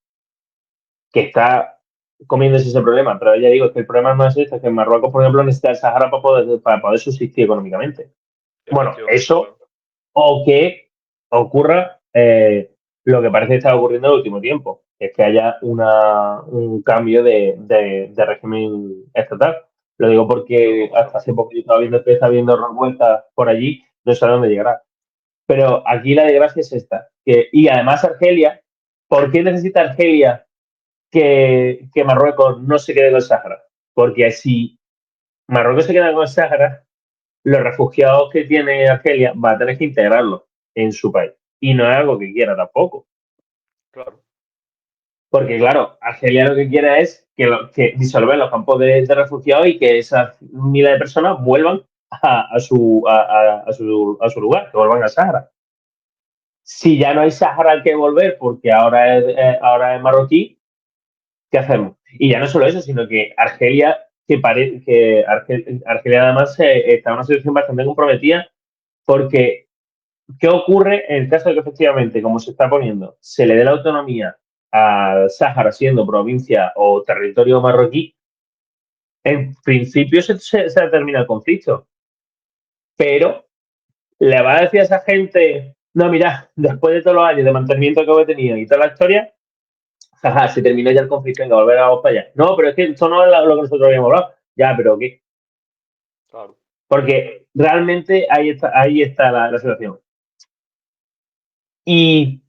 que está comiéndose ese problema. Pero ya digo, que el problema no es este, es que Marruecos, por ejemplo, necesita el Sáhara para poder subsistir económicamente. Bueno, efectivamente, eso claro. o que ocurra lo que parece estar ocurriendo en el último tiempo, que es que haya un cambio de régimen estatal. Lo digo porque hasta hace poco yo estaba viendo revueltas por allí, no sé a dónde llegará. Pero aquí la desgracia es esta. Y además Argelia, ¿por qué necesita Argelia que Marruecos no se quede con el Sáhara? Porque si Marruecos se queda con el Sáhara, los refugiados que tiene Argelia va a tener que integrarlos en su país. Y no es algo que quiera tampoco. Claro, Porque, claro, Argelia lo que quiere es que disolver los campos de refugiados y que esas miles de personas vuelvan a su lugar, que vuelvan al Sáhara. Si ya no hay Sáhara al que volver porque ahora es marroquí, ¿qué hacemos? Y ya no solo eso, sino que Argelia, Argelia además está en una situación bastante comprometida porque ¿qué ocurre en el caso de que efectivamente, como se está poniendo, se le dé la autonomía al Sáhara siendo provincia o territorio marroquí? En principio se termina el conflicto, pero le va a decir a esa gente, no, mira, después de todos los años de mantenimiento que he tenido y toda la historia, jaja, se terminó ya el conflicto, venga, volver a para allá. No, pero es que esto no es lo que nosotros habíamos hablado. Ya, pero ¿qué? claro. Porque realmente ahí está la situación. Y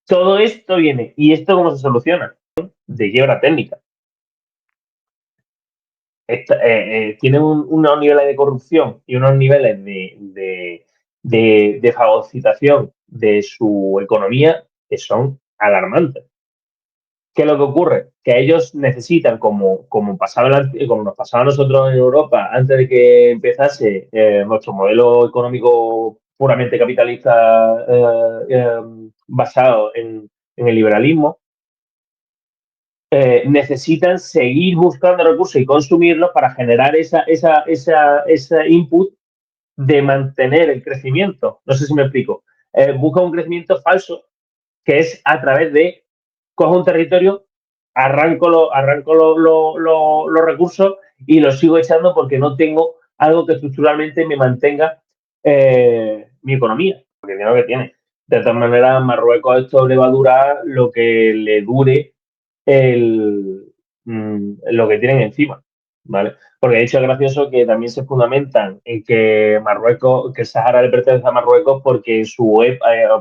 todo esto viene, ¿y esto cómo se soluciona? De quiebra técnica. Tiene unos niveles de corrupción y unos niveles de fagocitación de su economía que son alarmantes. ¿Qué es lo que ocurre? Que ellos necesitan, como nos pasaba a nosotros en Europa antes de que empezase nuestro modelo económico puramente capitalista basado en el liberalismo, necesitan seguir buscando recursos y consumirlos para generar ese input de mantener el crecimiento. No sé si me explico. Busca un crecimiento falso que es a través de cojo un territorio, arranco los recursos y los sigo echando porque no tengo algo que estructuralmente me mantenga mi economía, porque dinero que tiene. De todas maneras, Marruecos esto le va a durar lo que le dure lo que tienen encima, ¿vale? Porque de hecho es gracioso que también se fundamentan en que Marruecos, que el Sahara le pertenece a Marruecos porque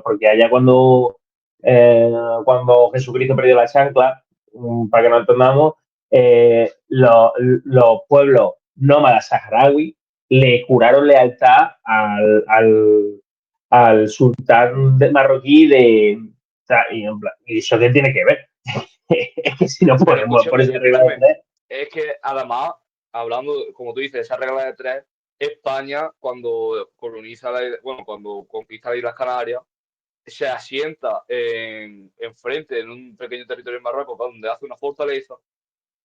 porque allá cuando Jesucristo perdió la chancla, para que nos entendamos, los pueblos nómadas saharauis le juraron lealtad al sultán de marroquí o sea, ¿y eso qué tiene que ver? Es que si no Pero podemos por esa regla de tres. es que además, hablando, como tú dices, esa regla de tres, España cuando coloniza, cuando conquista las Islas Canarias, se asienta en frente, en un pequeño territorio en Marruecos, donde hace una fortaleza,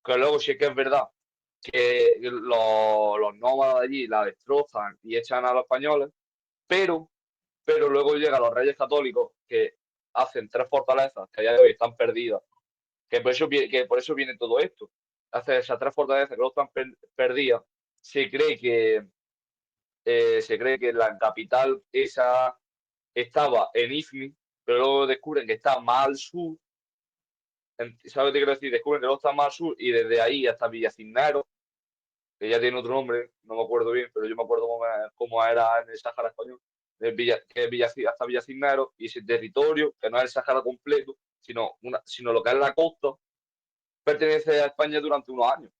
que luego sí que es verdad que los nómadas de allí la destrozan y echan a los españoles, pero, pero luego llegan los reyes católicos que hacen tres fortalezas que a día de hoy están perdidas, que por eso viene todo esto. Hace esas tres fortalezas que luego están perdidas, se cree que la capital esa estaba en Izmir, pero luego descubren que está más al sur. ¿Sabes lo que quiero decir? Descubren que luego está más al sur y desde ahí hasta Villacinaro, que ya tiene otro nombre, no me acuerdo bien, pero yo me acuerdo cómo era en el Sáhara español, que es hasta Villacinaro, y ese territorio, que no es el Sáhara completo, sino lo que es la costa, pertenece a España durante unos años.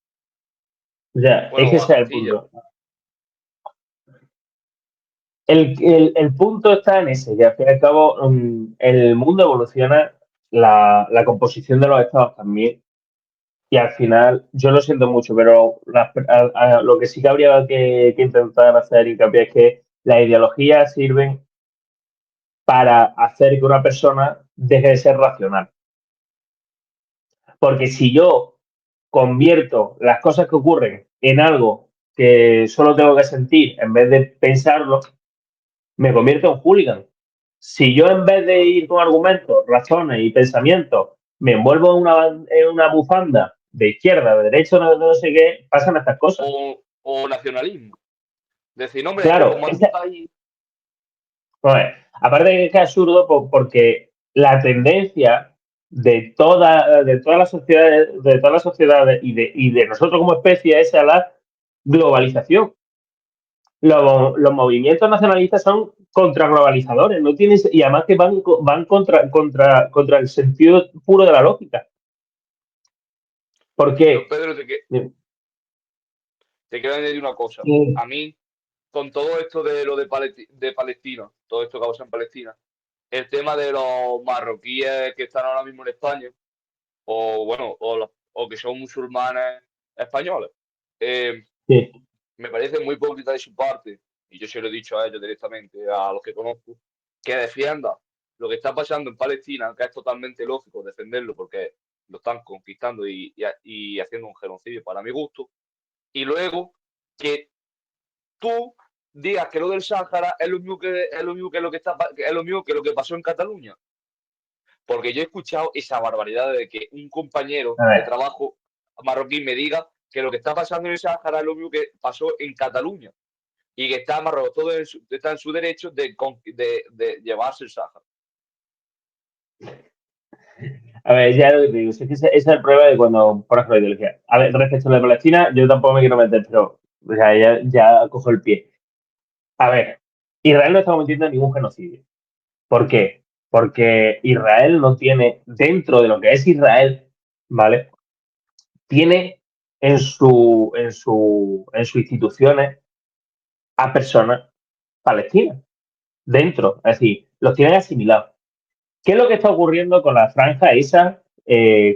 O sea, es Bueno, que o a ese es el Castilla. punto. El punto está en ese, que al fin y al cabo el mundo evoluciona, la composición de los estados también, y al final, yo lo siento mucho, pero lo que sí que habría que intentar hacer hincapié es que las ideologías sirven para hacer que una persona deje de ser racional. Porque si yo convierto las cosas que ocurren en algo que solo tengo que sentir en vez de pensarlo, me convierto en hooligan. Si yo en vez de ir con argumentos, razones y pensamientos, me envuelvo en una bufanda de izquierda, de derecha, no sé qué, pasan estas cosas. O nacionalismo. Decir, no, hombre, es que Claro, como es mi país. pues, aparte de que es absurdo porque la tendencia de todas las sociedades y de nosotros como especie es a la globalización. Los movimientos nacionalistas son contraglobalizadores, no tienes, y además que van contra el sentido puro de la lógica. ¿Por Yo, qué? Pedro, te quiero añadir una cosa. A mí, con todo esto de lo de Palestina, todo esto que pasa en Palestina, el tema de los marroquíes que están ahora mismo en España, o bueno, o que son musulmanes españoles, eh, Sí. me parece muy hipócrita de su parte, y yo se lo he dicho a ellos directamente, a los que conozco, que defienda lo que está pasando en Palestina, que es totalmente lógico defenderlo porque lo están conquistando y haciendo un genocidio para mi gusto, y luego que tú digas que lo del Sáhara es lo mismo que lo que pasó en Cataluña. Porque yo he escuchado esa barbaridad de que un compañero A de ver, trabajo marroquí me diga que lo que está pasando en el Sáhara es lo mismo que pasó en Cataluña y que está Marruecos está en su derecho de llevarse el Sáhara. a ver, ya lo que te digo, es que ese es el problema de cuando pones la ideología. A ver, respecto a la de Palestina, yo tampoco me quiero meter, pero o sea, ya cojo el pie. A ver, Israel no está cometiendo ningún genocidio. ¿Por qué? Porque Israel no tiene, dentro de lo que es Israel, ¿vale? Tiene en sus instituciones a personas palestinas dentro, es decir, los tienen asimilados. ¿Qué es lo que está ocurriendo con la franja esa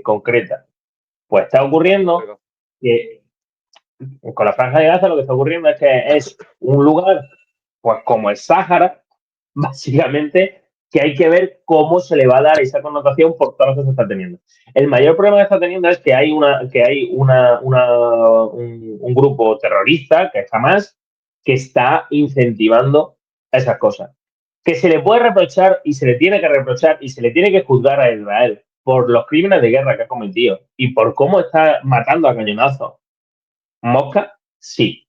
concreta? Pues está ocurriendo que con la franja de Gaza lo que está ocurriendo es que es un lugar, pues como el Sáhara, básicamente, que hay que ver cómo se le va a dar esa connotación por todas las cosas que está teniendo. El mayor problema que está teniendo es que hay un grupo terrorista, que es Hamas, que está incentivando esas cosas. Que se le puede reprochar y se le tiene que reprochar y se le tiene que juzgar a Israel por los crímenes de guerra que ha cometido y por cómo está matando a cañonazos mosca, sí,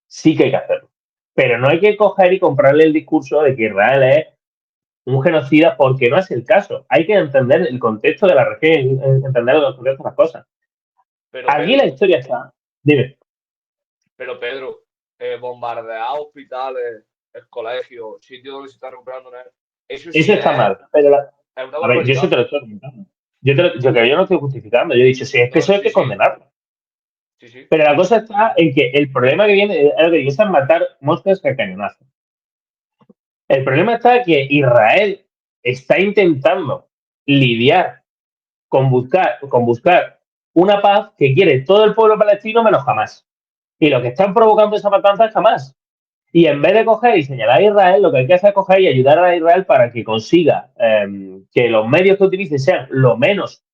sí que hay que hacerlo. Pero no hay que coger y comprarle el discurso de que Israel es un genocida porque no es el caso. Hay que entender el contexto de la región, entender el contexto de las cosas. Pero Aquí la Pedro, historia está. Dime. Pedro, bombardear hospitales, el colegio, sitios donde se está recuperando nada, eso Eso sí está mal. Pero es una a ver, yo eso barbaridad. te lo estoy comentando. Yo no estoy justificando. Yo he dicho, sí, es que No, eso hay sí, que sí, condenarlo. sí, sí, Pero la cosa está en que el problema que viene es lo que es matar moscas a cañonazos. El problema está que Israel está intentando lidiar con buscar una paz que quiere todo el pueblo palestino menos Hamas. Y lo que están provocando esa matanza es Hamas. Y en vez de coger y señalar a Israel, lo que hay que hacer es coger y ayudar a Israel para que consiga que los medios que utilice sean lo menos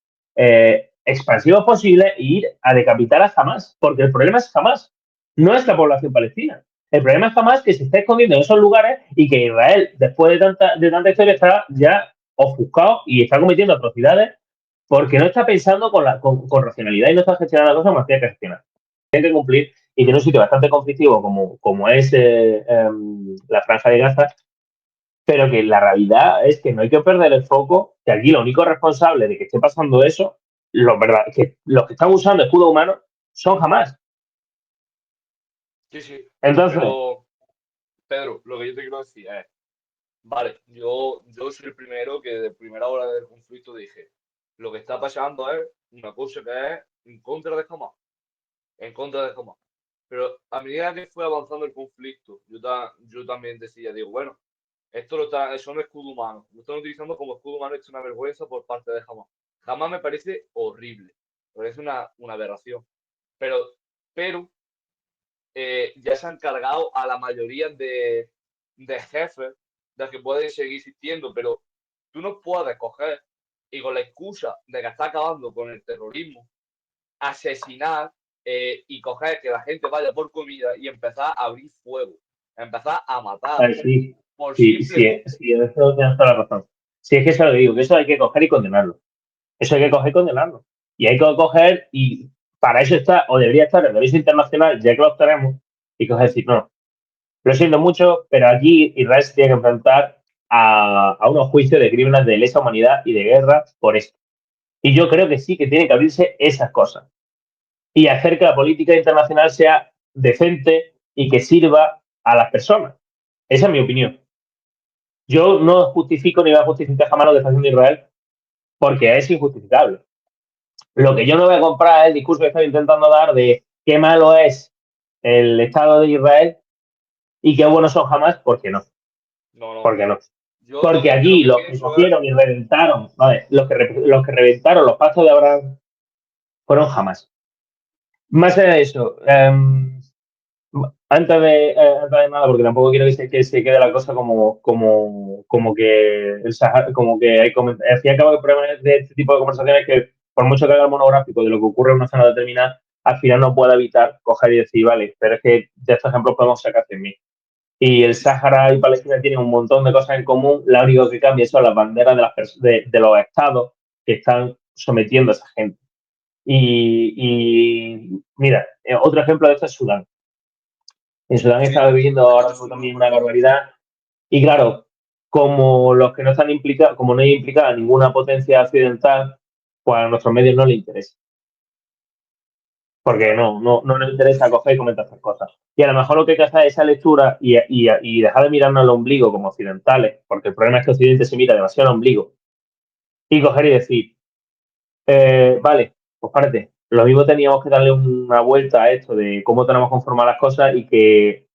expansivos posible e ir a decapitar a Hamas. Porque el problema es Hamas, no es la población palestina. El problema es Hamas que se está escondiendo en esos lugares y que Israel, después de tanta historia, está ya ofuscado y está cometiendo atrocidades porque no está pensando con racionalidad y no está gestionando las cosas como tiene que gestionar. Tiene que cumplir y tiene un sitio bastante conflictivo como es la Franja de Gaza, pero que la realidad es que no hay que perder el foco, que aquí lo único responsable de que esté pasando eso, los que están usando escudo humano son jamás. sí, sí. Entonces, Pero, Pedro, lo que yo te quiero decir es, vale, yo soy el primero que de primera hora del conflicto dije, lo que está pasando es una cosa que es en contra de Hamas, en contra de Hamas. Pero a medida que fue avanzando el conflicto, yo también decía, digo, bueno, son escudos humanos, lo están utilizando como escudo humano, esto es una vergüenza por parte de Hamas. Hamas me parece horrible, me parece una aberración. Pero, pero ya se han cargado a la mayoría de jefes de los que pueden seguir existiendo, pero tú no puedes coger y con la excusa de que está acabando con el terrorismo, asesinar y coger que la gente vaya por comida y empezar a abrir fuego, empezar a matar sí, por sí, simple sí, gusto. sí, en eso tienes toda la razón. Sí, es que eso lo que digo, que eso hay que coger y condenarlo. Eso hay que coger y condenarlo. Y hay que coger y para eso está, o debería estar el derecho internacional, ya que lo tenemos, y coger y decir, no, lo siento mucho, pero aquí Israel se tiene que enfrentar a unos juicios de crímenes de lesa humanidad y de guerra por esto. Y yo creo que sí que tiene que abrirse esas cosas y hacer que la política internacional sea decente y que sirva a las personas. Esa es mi opinión. Yo no justifico ni voy a justificar jamás lo que está haciendo Israel porque es injustificable. Lo que yo no voy a comprar es el discurso que estoy intentando dar de qué malo es el Estado de Israel y qué buenos son jamás, porque no. No, no. Porque no. Porque Yo lo aquí que los que pienso es, cogieron y reventaron, ¿vale? Los que reventaron los pactos de Abraham fueron jamás. Más allá de eso, antes de nada, porque tampoco quiero que se quede la cosa como que como que al fin y al cabo el problema de este tipo de conversaciones es que por mucho que haga el monográfico de lo que ocurre en una zona determinada, al final no puede evitar coger y decir, vale, pero es que de estos ejemplos podemos sacar 100.000. Y el Sáhara y Palestina tienen un montón de cosas en común. La única que cambia son las banderas de los estados que están sometiendo a esa gente. Y mira, otro ejemplo de esto es Sudán. En Sudán sí, está viviendo ahora mismo estoy muy de también una acuerdo. barbaridad. Y claro, como los que no están implicados, como no hay implicada ninguna potencia occidental, pues a nuestros medios no les interesa. Porque Claro, no nos interesa coger y comentar estas cosas. Y a lo mejor lo que hay que hacer es esa lectura y dejar de mirarnos al ombligo como occidentales, porque el problema es que Occidente se mira demasiado al ombligo, y coger y decir, vale, pues párate, lo mismo teníamos que darle una vuelta a esto de cómo tenemos conformadas las cosas y que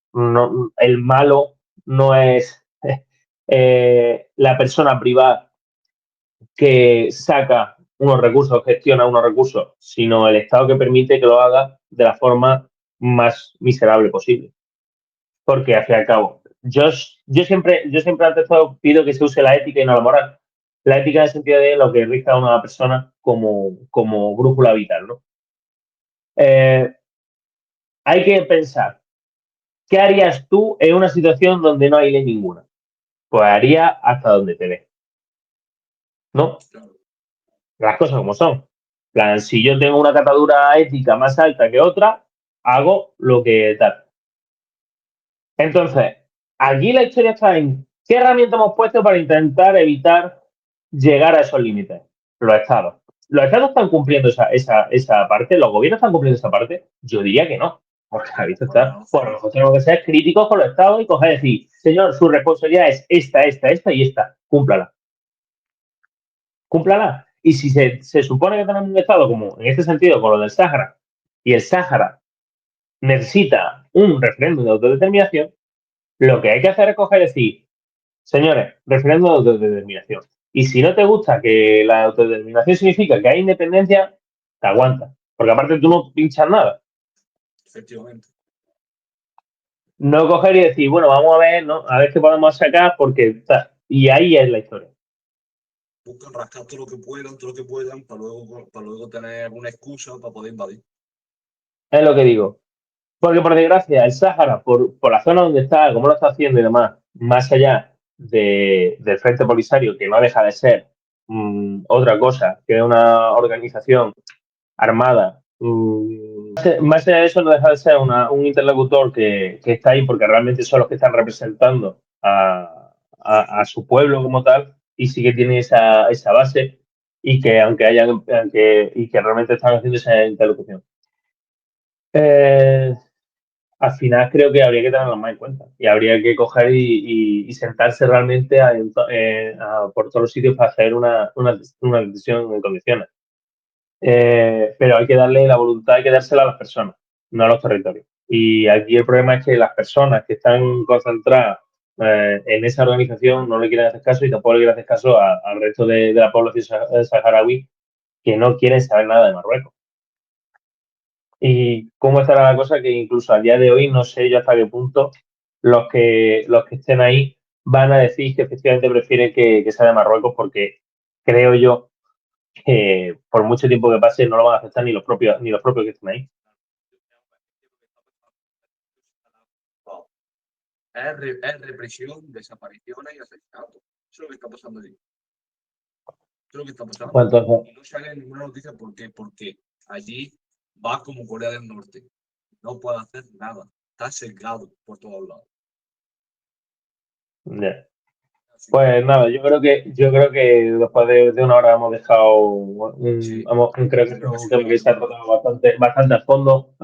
el malo no es la persona privada que saca unos recursos, gestiona unos recursos, sino el Estado que permite que lo haga de la forma más miserable posible. Porque, al fin y al cabo, yo siempre ante todo pido que se use la ética y no la moral. La ética en el sentido de lo que rige a una persona como brújula vital, ¿no? Eh, hay que pensar, ¿qué harías tú en una situación donde no hay ley ninguna? Pues haría hasta donde te dé, ¿no? Las cosas como son. En plan, si yo tengo una catadura ética más alta que otra, hago lo que tal. Entonces, aquí la historia está en ¿Qué herramienta hemos puesto para intentar evitar llegar a esos límites? Los estados. ¿Los estados están cumpliendo esa parte? ¿Los gobiernos están cumpliendo esa parte? Yo diría que no. Porque la vista está. Por lo mejor tenemos que ser críticos con los estados y coger y decir, señor, su responsabilidad es esta y esta. Cúmplala. Cúmplala. Y si se supone que tenemos un estado como en este sentido con lo del Sáhara, y el Sáhara necesita un referéndum de autodeterminación, lo que hay que hacer es coger y decir, señores, referéndum de autodeterminación. Y si no te gusta que la autodeterminación significa que hay independencia, te aguanta. Porque aparte tú no pinchas nada. Efectivamente. No coger y decir, bueno, vamos a ver, ¿no? A ver qué podemos sacar, porque. Y ahí es la historia. Buscan rascar todo lo que puedan, para luego tener una excusa para poder invadir. Es lo que digo. Porque por desgracia, el Sáhara, por la zona donde está, como lo está haciendo y demás, más allá del Frente Polisario, que no deja de ser otra cosa, que es una organización armada, más allá de eso no deja de ser un interlocutor que está ahí porque realmente son los que están representando a su pueblo como tal y sí que tiene esa base y que y que realmente están haciendo esa interlocución. Al final creo que habría que tenerlo más en cuenta y habría que coger y sentarse realmente por todos los sitios para hacer una decisión en condiciones. Pero hay que darle la voluntad, hay que dársela a las personas, no a los territorios. Y aquí el problema es que las personas que están concentradas en esa organización no le quieren hacer caso y tampoco le quieren hacer caso al resto de la población saharaui que no quieren saber nada de Marruecos. Y cómo estará la cosa que incluso al día de hoy no sé yo hasta qué punto los que estén ahí van a decir que efectivamente prefieren que sea de Marruecos porque creo yo que por mucho tiempo que pase no lo van a aceptar ni los propios que estén ahí. Es represión, desapariciones y asesinatos. Eso es lo que está pasando allí. Eso es lo que está pasando. Pues entonces, Y no sale ninguna noticia. ¿Por qué? Porque allí va como Corea del Norte. No puede hacer nada. Está sesgado por todos lados. yeah. Pues nada, yo creo que después de una hora hemos dejado Sí. creo que es un tema que se ha tratado bastante a fondo.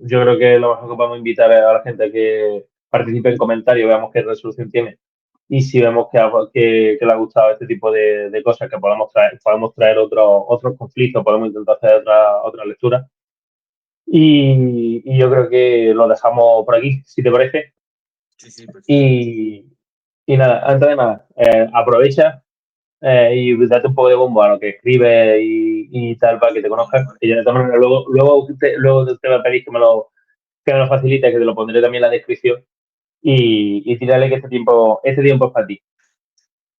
Yo creo que lo mejor que podemos invitar a la gente a que participe en comentarios, veamos qué resolución tiene. Y si vemos que le ha gustado este tipo de cosas, que podemos traer otros conflictos, podemos intentar hacer otra lectura. Y yo creo que lo dejamos por aquí, si te parece. Sí, perfecto. Y nada, antes de nada, aprovecha y date un poco de bombo a lo que escribes y tal para que te conozcan. Vale. Y yo de todas maneras luego te voy a pedir que me lo facilites, que te lo pondré también en la descripción. Y tírale que este tiempo es para ti.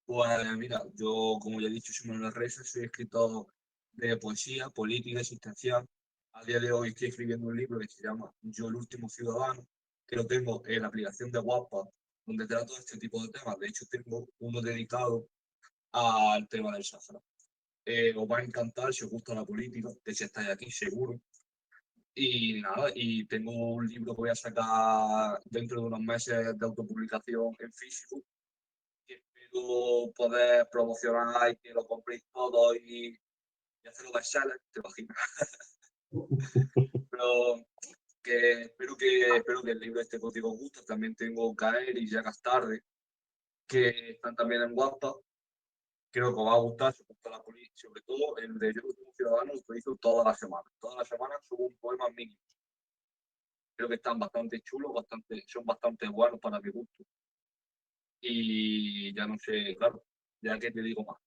Pues mira, yo, como ya he dicho, soy Manuel Reyes, soy escritor de poesía, política, existencial. A día de hoy estoy escribiendo un libro que se llama Yo, el último ciudadano, que lo tengo en la aplicación de WhatsApp, donde trato este tipo de temas. De hecho, tengo uno dedicado al tema del Sáhara. Os va a encantar si os gusta la política, de si estáis aquí, seguro. Y nada, y tengo un libro que voy a sacar dentro de unos meses de autopublicación en físico, que espero poder promocionar y que lo compréis todo y hacerlo bestseller, te imaginas. Pero espero que el libro esté contigo gusto. También tengo Caer y Llegas tarde, que están también en WhatsApp. Creo que os va a gustar, si os gusta la política, sobre todo el de Yo como ciudadano, lo utilizo toda la semana. Toda la semana subo un poema mínimo. Creo que están bastante chulos, son bastante buenos para mi gusto. Y ya no sé, claro, ya que te digo más.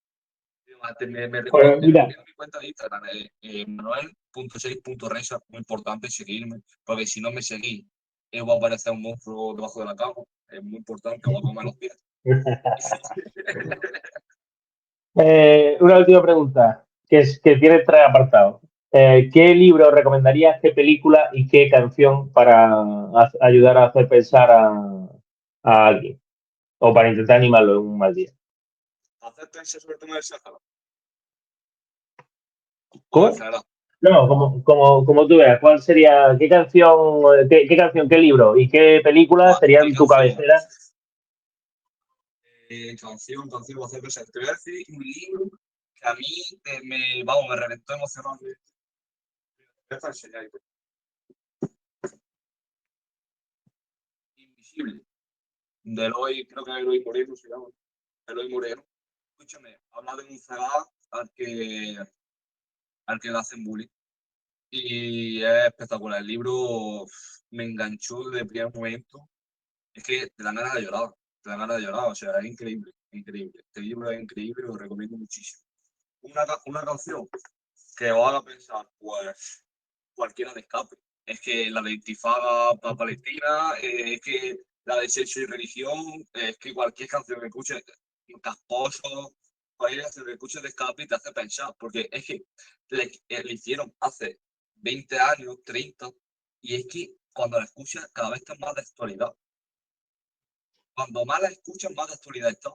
Me Pues mira, en mi cuenta de Instagram, manuel.6.resa, muy importante seguirme, porque si no me seguís, va a aparecer un monstruo debajo de la cama, es muy importante, va a comer los pies. una última pregunta, que tiene 3 apartados. ¿Qué libro recomendarías, qué película y qué canción para ayudar a hacer pensar a alguien? O para intentar animarlo en un mal día. Hacer pensar sobre el tema del Sáhara. ¿Cómo? Claro. No, como tú veas, ¿cuál sería, qué canción, qué libro y qué película serían tu cabecera? Canción, va a hacer pensar. Te voy a decir un libro que a mí me reventó emocionalmente. Voy a enseñar. Invisible. De Eloy, creo que Eloy Moreno se llama. Eloy Moreno. Escúchame, habla de un cegado al que le hacen bullying. Y es espectacular. El libro me enganchó desde el primer momento. Es que te dan ganas de llorar. Te dan ganas de llorar. O sea, es increíble. Increíble. Este libro es increíble, lo recomiendo muchísimo. Una canción que os haga pensar, pues cualquiera de escape. Es que la de Intifada para Palestina, es que la de Sexo y Religión, es que cualquier canción que escuches, Casposo, cualquier canción que escuches de escape te hace pensar, porque es que le hicieron hace 20 años, 30, y es que cuando la escuchas cada vez está más de actualidad. Cuando más la escuchas, más de actualidad está.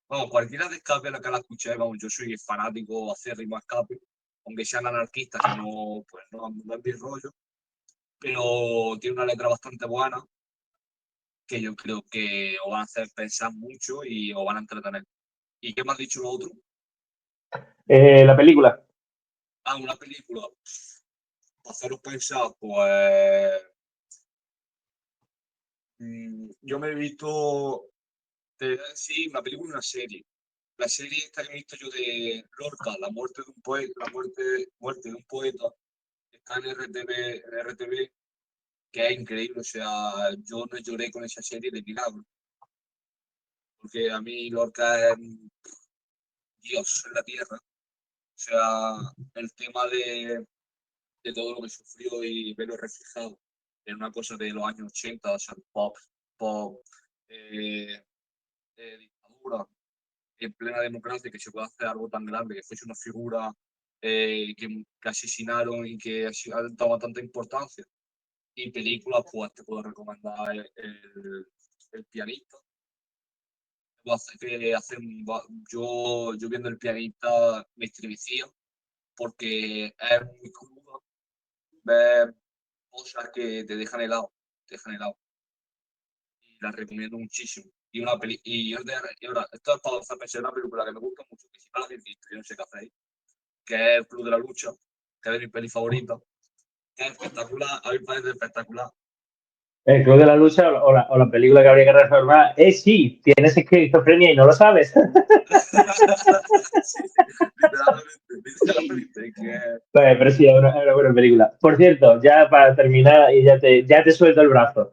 Vamos, cualquiera de escape la que la escuché, vamos, yo soy fanático acérrimo a escape, aunque sean anarquistas, que no, pues no es mi rollo, pero tiene una letra bastante buena que yo creo que os van a hacer pensar mucho y os van a entretener. ¿Y qué me has dicho lo otro? La película. Ah, una película. Para haceros pensar, pues yo me he visto, te voy a decir, una película y una serie. La serie esta que he visto yo de Lorca, la muerte de un poeta, muerte de un poeta, está en RTV, que es increíble. O sea, yo no lloré con esa serie de milagro. Porque a mí Lorca es Dios en la tierra. O sea, el tema de todo lo que sufrió y verlo reflejado en una cosa de los años 80, o sea, pop, dictadura, en plena democracia, que se puede hacer algo tan grande, que fuese una figura que asesinaron y que ha dado tanta importancia. Y películas, pues te puedo recomendar el pianista. Yo viendo el pianista me estremecía porque es muy crudo ver cosas que te dejan helado, Y la recomiendo muchísimo. Y ahora, esto es para hacer pensar, una película que me gusta mucho, que si no la habéis visto, yo no sé qué hacéis, que es El Club de la Lucha, que es mi peli favorita, que es espectacular, a mí me parece espectacular. El Club de la Lucha o la película que habría que reformar es sí, tienes esquizofrenia y no lo sabes. Sí, literalmente, Pero sí, es una buena película. Por cierto, ya para terminar y ya te suelto el brazo.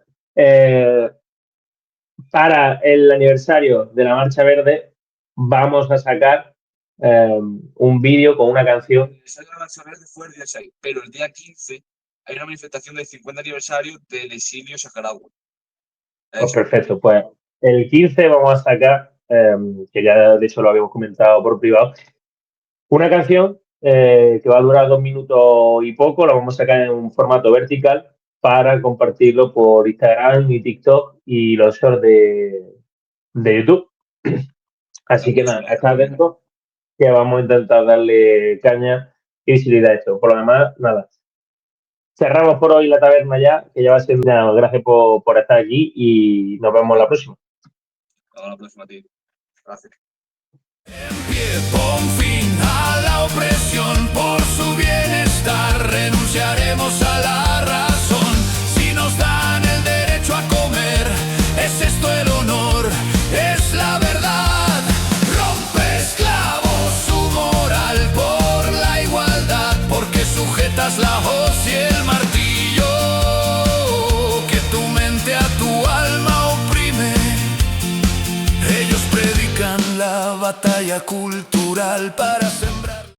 Para el aniversario de la Marcha Verde vamos a sacar un vídeo con una canción. La Marcha Verde fue el día 6, pero el día 15 hay una manifestación del 50 aniversario del exilio saharaui. Pues perfecto, pues el 15 vamos a sacar, que ya de hecho lo habíamos comentado por privado, una canción que va a durar 2 minutos y poco, la vamos a sacar en un formato vertical para compartirlo por Instagram y TikTok y los shorts de YouTube. Así que nada, está atento que vamos a intentar darle caña y visibilidad a esto. Por lo demás, nada. Cerramos por hoy la taberna ya, que ya va siendo. Nada, gracias por estar aquí y nos vemos la próxima. Hasta la próxima, tío. Gracias. En pie, pon fin a la opresión, por su bienestar renunciaremos a la razón. Si nos dan el derecho a comer, es esto el honor, es la verdad. Rompe esclavos su moral por la igualdad, porque sujetas la hoz y el martillo que tu mente a tu alma oprime. Ellos predican la batalla cultural para sembrar.